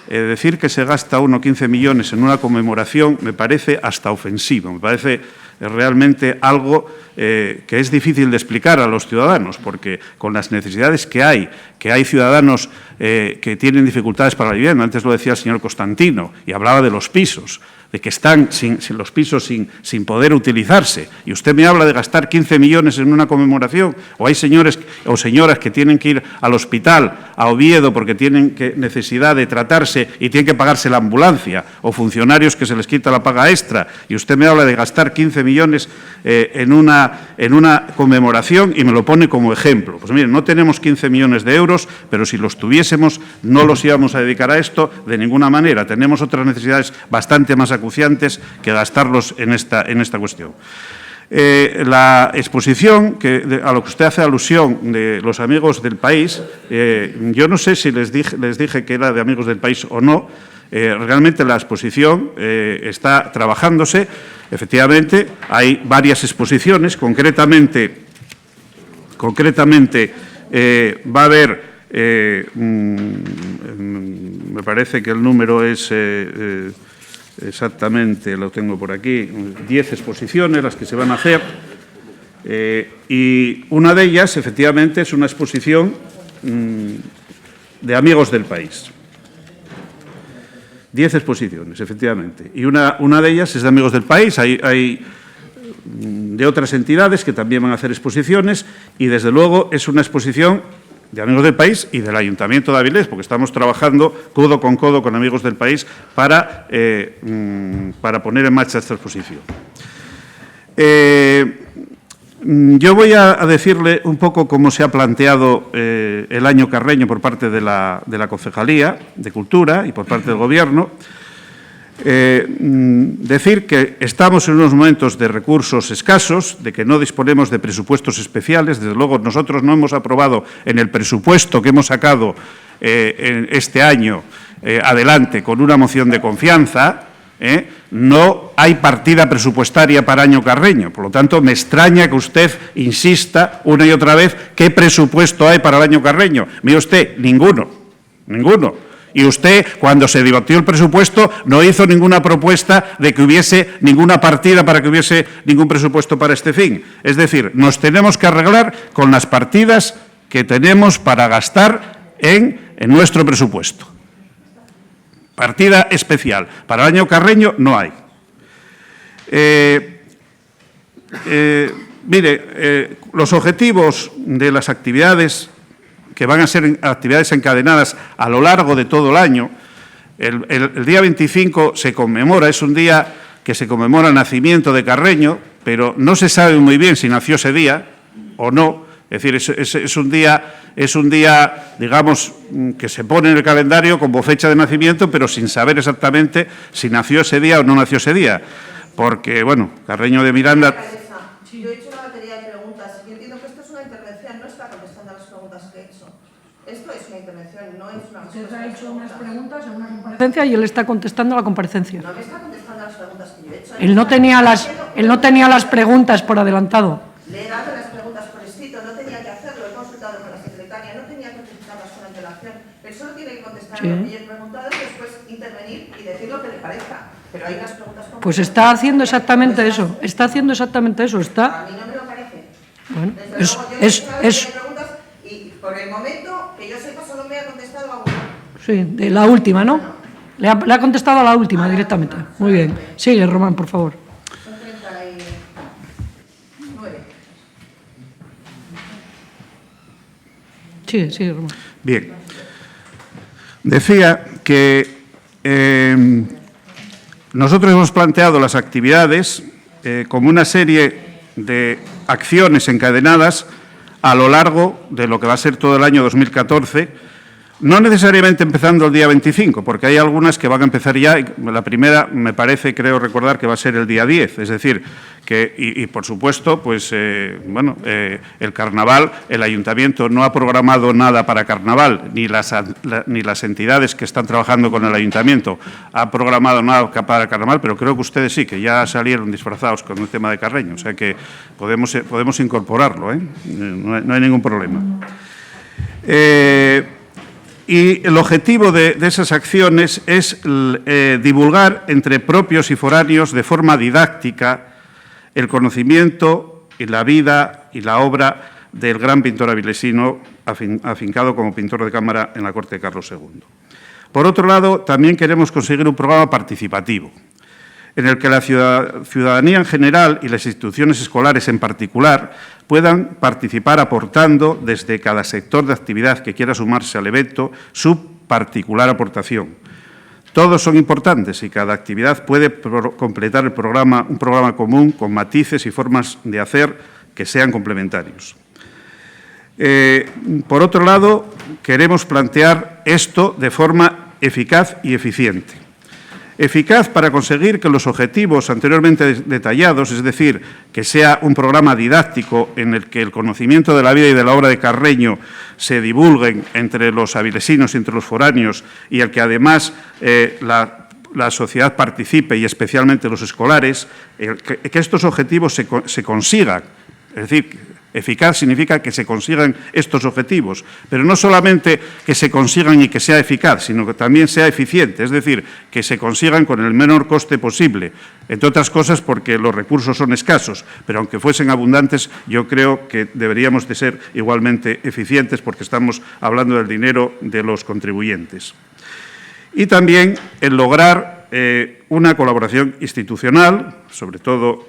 decir que se gasta 15 millones en una conmemoración me parece hasta ofensivo, me parece realmente algo que es difícil de explicar a los ciudadanos, porque con las necesidades que hay ciudadanos que tienen dificultades para la vivienda, antes lo decía el señor Constantino, y hablaba de los pisos, de que están sin los pisos sin poder utilizarse, y usted me habla de gastar 15 millones en una conmemoración, o hay señores o señoras que tienen que ir al hospital a Oviedo porque tienen necesidad de tratarse y tienen que pagarse la ambulancia, o funcionarios que se les quita la paga extra, y usted me habla de gastar 15 millones en una conmemoración y me lo pone como ejemplo. Pues mire, no tenemos 15 millones de euros, pero si los tuviésemos no los íbamos a dedicar a esto de ninguna manera. Tenemos otras necesidades bastante más acuciantes que gastarlos en esta cuestión. La exposición a lo que usted hace alusión de los amigos del país, yo no sé si les dije que era de amigos del país o no. Realmente la exposición está trabajándose. Efectivamente, hay varias exposiciones. Concretamente va a haber, me parece que el número es... exactamente, lo tengo por aquí, 10 exposiciones las que se van a hacer, y una de ellas, efectivamente, es una exposición de amigos del país. 10 exposiciones, efectivamente, y una de ellas es de amigos del país. Hay de otras entidades que también van a hacer exposiciones, y desde luego es una exposición de amigos del país y del Ayuntamiento de Avilés, porque estamos trabajando codo con amigos del país para poner en marcha esta exposición. Yo voy a decirle un poco cómo se ha planteado el año carreño por parte de la Concejalía de Cultura y por parte del Gobierno. Decir que estamos en unos momentos de recursos escasos, de que no disponemos de presupuestos especiales. Desde luego, nosotros no hemos aprobado en el presupuesto que hemos sacado en este año adelante con una moción de confianza, no hay partida presupuestaria para año carreño. Por lo tanto, me extraña que usted insista una y otra vez qué presupuesto hay para el año carreño. Mire usted, ninguno. Y usted, cuando se debatió el presupuesto, no hizo ninguna propuesta de que hubiese ninguna partida para que hubiese ningún presupuesto para este fin. Es decir, nos tenemos que arreglar con las partidas que tenemos para gastar en nuestro presupuesto. Partida especial. Para el año carreño no hay. Mire, los objetivos de las actividades que van a ser actividades encadenadas a lo largo de todo el año. El día 25 se conmemora, es un día que se conmemora el nacimiento de Carreño, pero no se sabe muy bien si nació ese día o no. Es decir, es un día, digamos, que se pone en el calendario como fecha de nacimiento, pero sin saber exactamente si nació ese día o no nació ese día. Porque, bueno, Carreño de Miranda... Yo he hecho una batería de preguntas. Yo entiendo que esto es una intervención, no está contestando a las preguntas que he hecho. Esto es una intervención, no es una respuesta. Usted ha hecho unas preguntas en una comparecencia y él está contestando a la comparecencia. No me está contestando a las preguntas que yo he hecho. Él no tenía las preguntas por adelantado. Le he dado las preguntas por escrito, no tenía que hacerlo, he consultado con la secretaria, no tenía que contestarlas con antelación. Él solo tiene que contestar a lo que yo he preguntado y después intervenir y decir lo que le parezca. Pero hay unas preguntas concretas. Pues está haciendo exactamente eso. Está haciendo exactamente eso. A mí no me lo parece. Bueno, Desde luego, yo he hecho una batería de preguntas y por el momento que yo sepa solo me ha contestado a una. Sí, de la última, ¿no? Le ha contestado a la última directamente. Muy bien. Sigue, Román, por favor. Son 39. Sigue, Román. Bien. Decía que nosotros hemos planteado las actividades como una serie de acciones encadenadas a lo largo de lo que va a ser todo el año 2014, no necesariamente empezando el día 25, porque hay algunas que van a empezar ya. La primera, me parece, creo recordar, que va a ser el día 10, es decir, que, y por supuesto, pues, el carnaval, el Ayuntamiento no ha programado nada para carnaval, ni las entidades que están trabajando con el Ayuntamiento han programado nada para carnaval, pero creo que ustedes sí, que ya salieron disfrazados con el tema de Carreño, o sea que podemos incorporarlo, no hay ningún problema. Y el objetivo de esas acciones es divulgar entre propios y foráneos de forma didáctica el conocimiento y la vida y la obra del gran pintor avilesino afincado como pintor de cámara en la corte de Carlos II. Por otro lado, también queremos conseguir un programa participativo. en el que la ciudadanía en general y las instituciones escolares en particular puedan participar aportando desde cada sector de actividad que quiera sumarse al evento su particular aportación. Todos son importantes y cada actividad puede completar un programa común con matices y formas de hacer que sean complementarios. Por otro lado, queremos plantear esto de forma eficaz y eficiente. Eficaz para conseguir que los objetivos anteriormente detallados, es decir, que sea un programa didáctico en el que el conocimiento de la vida y de la obra de Carreño se divulguen entre los avilesinos y entre los foráneos y el que además la sociedad participe y especialmente los escolares, que estos objetivos se consigan. Es decir, eficaz significa que se consigan estos objetivos, pero no solamente que se consigan y que sea eficaz, sino que también sea eficiente, es decir, que se consigan con el menor coste posible, entre otras cosas porque los recursos son escasos, pero aunque fuesen abundantes, yo creo que deberíamos de ser igualmente eficientes porque estamos hablando del dinero de los contribuyentes. Y también el lograr una colaboración institucional, sobre todo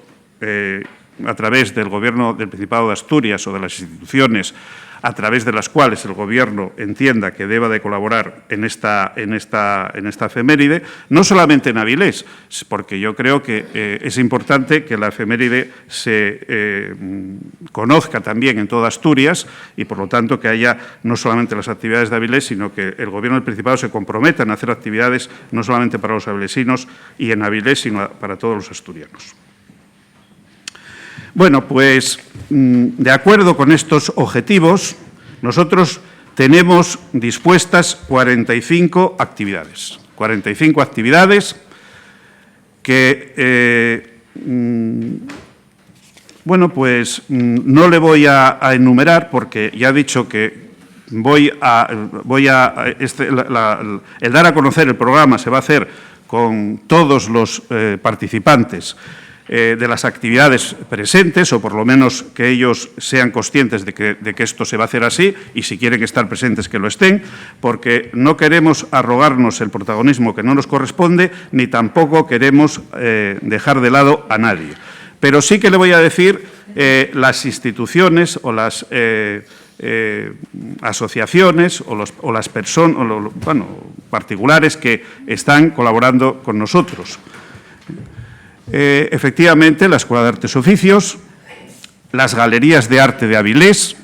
a través del Gobierno del Principado de Asturias o de las instituciones a través de las cuales el Gobierno entienda que deba de colaborar en esta efeméride, no solamente en Avilés, porque yo creo que es importante que la efeméride se conozca también en toda Asturias y, por lo tanto, que haya no solamente las actividades de Avilés, sino que el Gobierno del Principado se comprometa en hacer actividades no solamente para los avilesinos y en Avilés, sino para todos los asturianos. Bueno, pues de acuerdo con estos objetivos, nosotros tenemos dispuestas 45 actividades. 45 actividades que, bueno, pues no le voy a enumerar porque ya he dicho que el dar a conocer el programa se va a hacer con todos los participantes de las actividades presentes, o por lo menos que ellos sean conscientes de que esto se va a hacer así, y si quieren estar presentes que lo estén, porque no queremos arrogarnos el protagonismo que no nos corresponde, ni tampoco queremos dejar de lado a nadie. Pero sí que le voy a decir las instituciones o las asociaciones o las personas, particulares que están colaborando con nosotros. Efectivamente, la Escuela de Artes y Oficios, las Galerías de Arte de Avilés,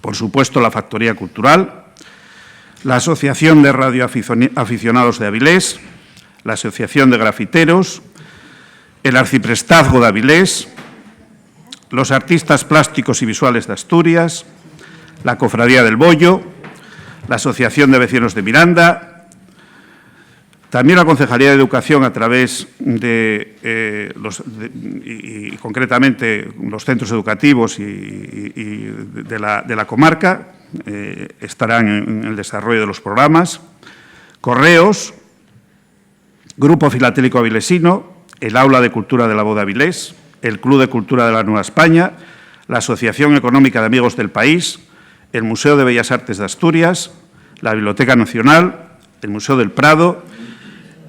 por supuesto la Factoría Cultural, la Asociación de Radioaficionados de Avilés, la Asociación de Grafiteros, el Arciprestazgo de Avilés, los Artistas Plásticos y Visuales de Asturias, la Cofradía del Bollo, la Asociación de Vecinos de Miranda, también la Concejalía de Educación a través y concretamente los centros educativos y de la comarca estarán en el desarrollo de los programas, Correos, Grupo Filatélico Avilesino, el Aula de Cultura de la Voz de Avilés, el Club de Cultura de la Nueva España, la Asociación Económica de Amigos del País, el Museo de Bellas Artes de Asturias, la Biblioteca Nacional, el Museo del Prado,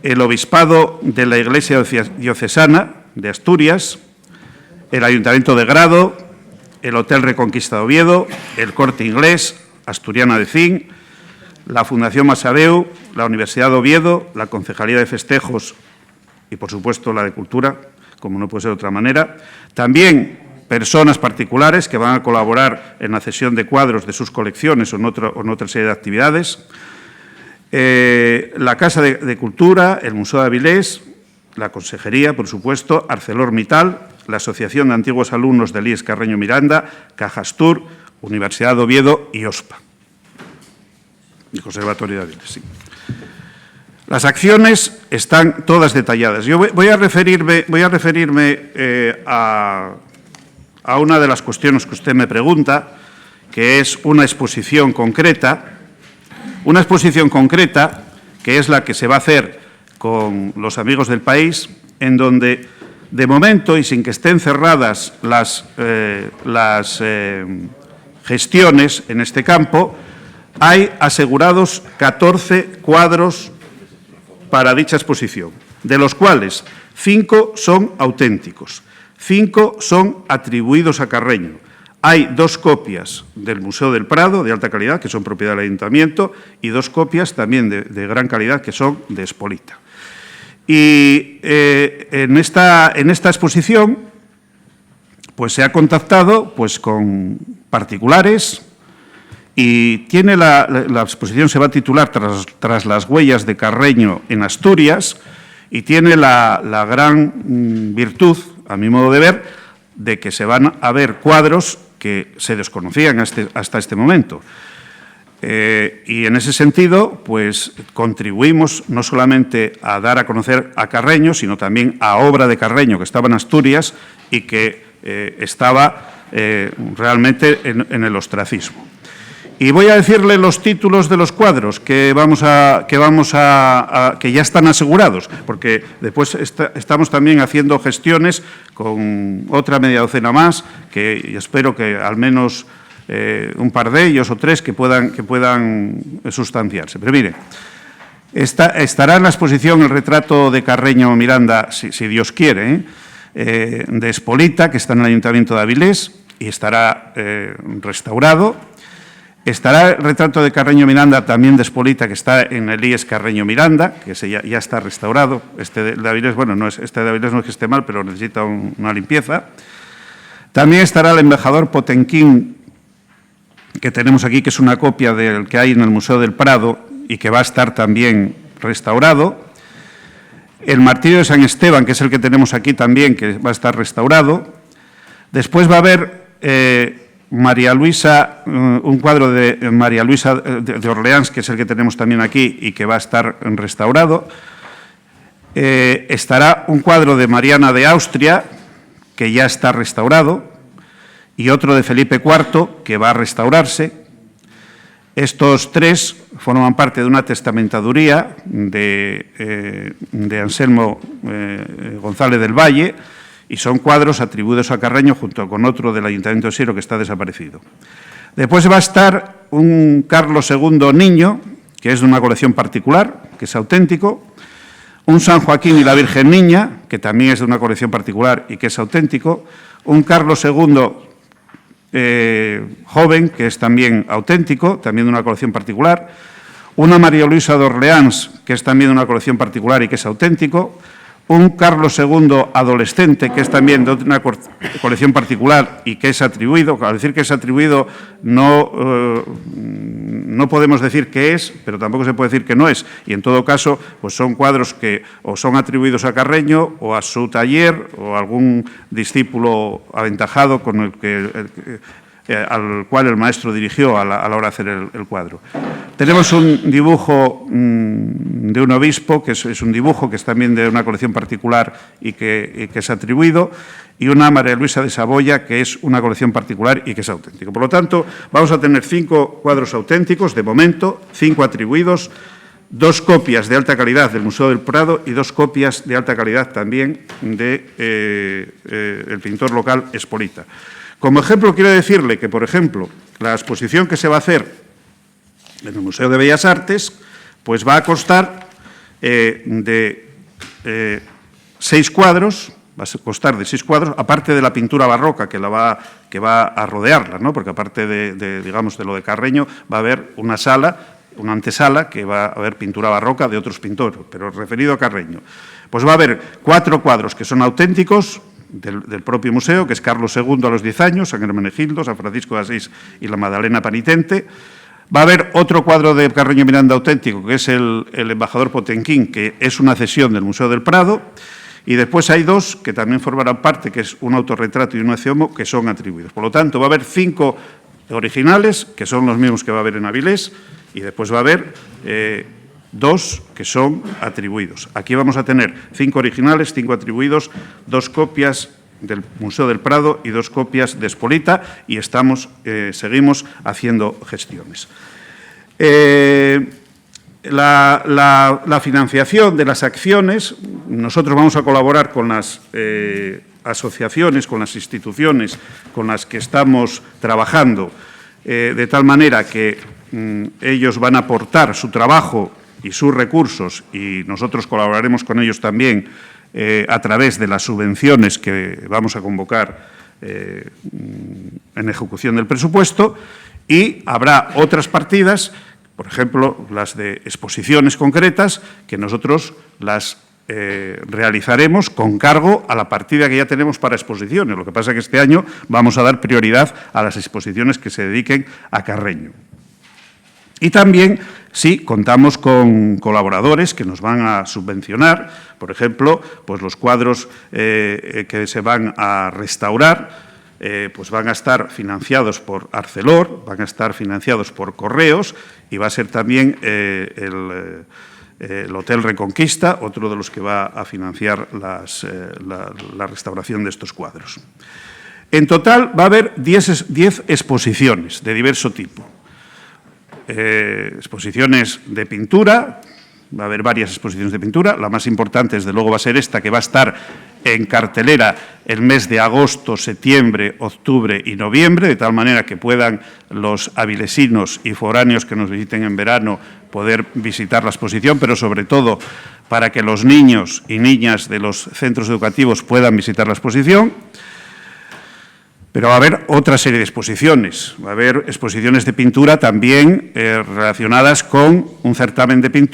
el Obispado de la Iglesia Diocesana de Asturias, el Ayuntamiento de Grado, el Hotel Reconquista de Oviedo, el Corte Inglés, Asturiana de Cin, la Fundación Masareu, la Universidad de Oviedo, la Concejalía de Festejos y, por supuesto, la de Cultura, como no puede ser de otra manera. También personas particulares que van a colaborar en la cesión de cuadros de sus colecciones o en otra serie de actividades. La Casa de Cultura, el Museo de Avilés, la Consejería, por supuesto, ArcelorMittal, la Asociación de Antiguos Alumnos del IES Carreño Miranda, Cajastur, Universidad de Oviedo y OSPA, el Conservatorio de Avilés. Sí. Las acciones están todas detalladas. Yo voy a referirme a una de las cuestiones que usted me pregunta, que es una exposición concreta. Una exposición concreta, que es la que se va a hacer con los Amigos del País, en donde, de momento, y sin que estén cerradas las gestiones en este campo, hay asegurados 14 cuadros para dicha exposición. de los cuales 5 son auténticos, 5 son atribuidos a Carreño. Hay 2 copias del Museo del Prado, de alta calidad, que son propiedad del Ayuntamiento, y 2 copias también de gran calidad, que son de Espolita. Y en esta exposición pues se ha contactado pues, con particulares y tiene la exposición se va a titular tras las huellas de Carreño en Asturias y tiene la gran virtud, a mi modo de ver, de que se van a ver cuadros que se desconocían hasta este momento. Y en ese sentido, pues contribuimos no solamente a dar a conocer a Carreño, sino también a obra de Carreño que estaba en Asturias y que estaba realmente en el ostracismo. Y voy a decirle los títulos de los cuadros que ya están asegurados, porque después estamos también haciendo gestiones con otra media docena más, que espero que al menos un par de ellos o 3 que puedan sustanciarse. Pero mire, estará en la exposición el retrato de Carreño Miranda, si Dios quiere, de Espolita, que está en el Ayuntamiento de Avilés, y estará restaurado. Estará el retrato de Carreño Miranda, también de Espolita, que está en el IES Carreño Miranda, que ya está restaurado. Este de Avilés, bueno, este de Avilés no es que esté mal, pero necesita una limpieza. También estará el embajador Potenquín, que tenemos aquí, que es una copia del que hay en el Museo del Prado y que va a estar también restaurado. El martirio de San Esteban, que es el que tenemos aquí también, que va a estar restaurado. Después va a haber María Luisa, un cuadro de María Luisa de Orleans, que es el que tenemos también aquí y que va a estar restaurado. Estará un cuadro de Mariana de Austria, que ya está restaurado, y otro de Felipe IV, que va a restaurarse. Estos 3 forman parte de una testamentaduría de Anselmo González del Valle y son cuadros atribuidos a Carreño junto con otro del Ayuntamiento de Siero que está desaparecido. Después va a estar un Carlos II Niño, que es de una colección particular, que es auténtico, un San Joaquín y la Virgen Niña, que también es de una colección particular y que es auténtico, un Carlos II joven, que es también auténtico, también de una colección particular, una María Luisa de Orleans, que es también de una colección particular y que es auténtico, un Carlos II adolescente, que es también de una colección particular y que es atribuido. Al decir que es atribuido no podemos decir que es, pero tampoco se puede decir que no es. Y en todo caso, pues son cuadros que o son atribuidos a Carreño o a su taller o a algún discípulo aventajado con al cual el maestro dirigió a la hora de hacer el cuadro. Tenemos un dibujo de un obispo, que es un dibujo que es también de una colección particular y que es atribuido, y una María Luisa de Saboya, que es una colección particular y que es auténtico. Por lo tanto, vamos a tener 5 cuadros auténticos, de momento, 5 atribuidos, 2 copias de alta calidad del Museo del Prado y 2 copias de alta calidad también del pintor local Espolita. Como ejemplo, quiero decirle que, por ejemplo, la exposición que se va a hacer en el Museo de Bellas Artes, pues va a constar de 6 cuadros, va a constar de 6 cuadros, aparte de la pintura barroca que va a rodearla, ¿no? Porque aparte digamos, de lo de Carreño, va a haber una antesala, que va a haber pintura barroca de otros pintores, pero referido a Carreño. Pues va a haber 4 cuadros que son auténticos, del propio museo, que es Carlos II a los 10 años, San Hermenegildo, San Francisco de Asís y la Magdalena Penitente. Va a haber otro cuadro de Carreño Miranda auténtico, que es el embajador Potenquín, que es una cesión del Museo del Prado. Y después hay 2 que también formarán parte, que es un autorretrato y un eciomo, que son atribuidos. Por lo tanto, va a haber 5 originales, que son los mismos que va a haber en Avilés, y después va a haber 2 que son atribuidos. Aquí vamos a tener 5 originales, 5 atribuidos, 2 copias del Museo del Prado y 2 copias de Espolita, y seguimos haciendo gestiones. La financiación de las acciones, nosotros vamos a colaborar con las asociaciones, con las instituciones con las que estamos trabajando, de tal manera que ellos van a aportar su trabajo y sus recursos, y nosotros colaboraremos con ellos también a través de las subvenciones que vamos a convocar en ejecución del presupuesto, y habrá otras partidas, por ejemplo, las de exposiciones concretas, que nosotros las realizaremos con cargo a la partida que ya tenemos para exposiciones. Lo que pasa es que este año vamos a dar prioridad a las exposiciones que se dediquen a Carreño. Y también, sí, contamos con colaboradores que nos van a subvencionar, por ejemplo, pues los cuadros que se van a restaurar, pues van a estar financiados por Arcelor, van a estar financiados por Correos, y va a ser también el Hotel Reconquista, otro de los que va a financiar la restauración de estos cuadros. En total va a haber 10 exposiciones de diverso tipo. Exposiciones de pintura, va a haber varias exposiciones de pintura, la más importante desde luego va a ser esta, que va a estar en cartelera el mes de agosto, septiembre, octubre y noviembre, de tal manera que puedan los avilesinos y foráneos que nos visiten en verano poder visitar la exposición, pero sobre todo para que los niños y niñas de los centros educativos puedan visitar la exposición. Pero va a haber otra serie de exposiciones. Va a haber exposiciones de pintura también relacionadas con un certamen de pintura.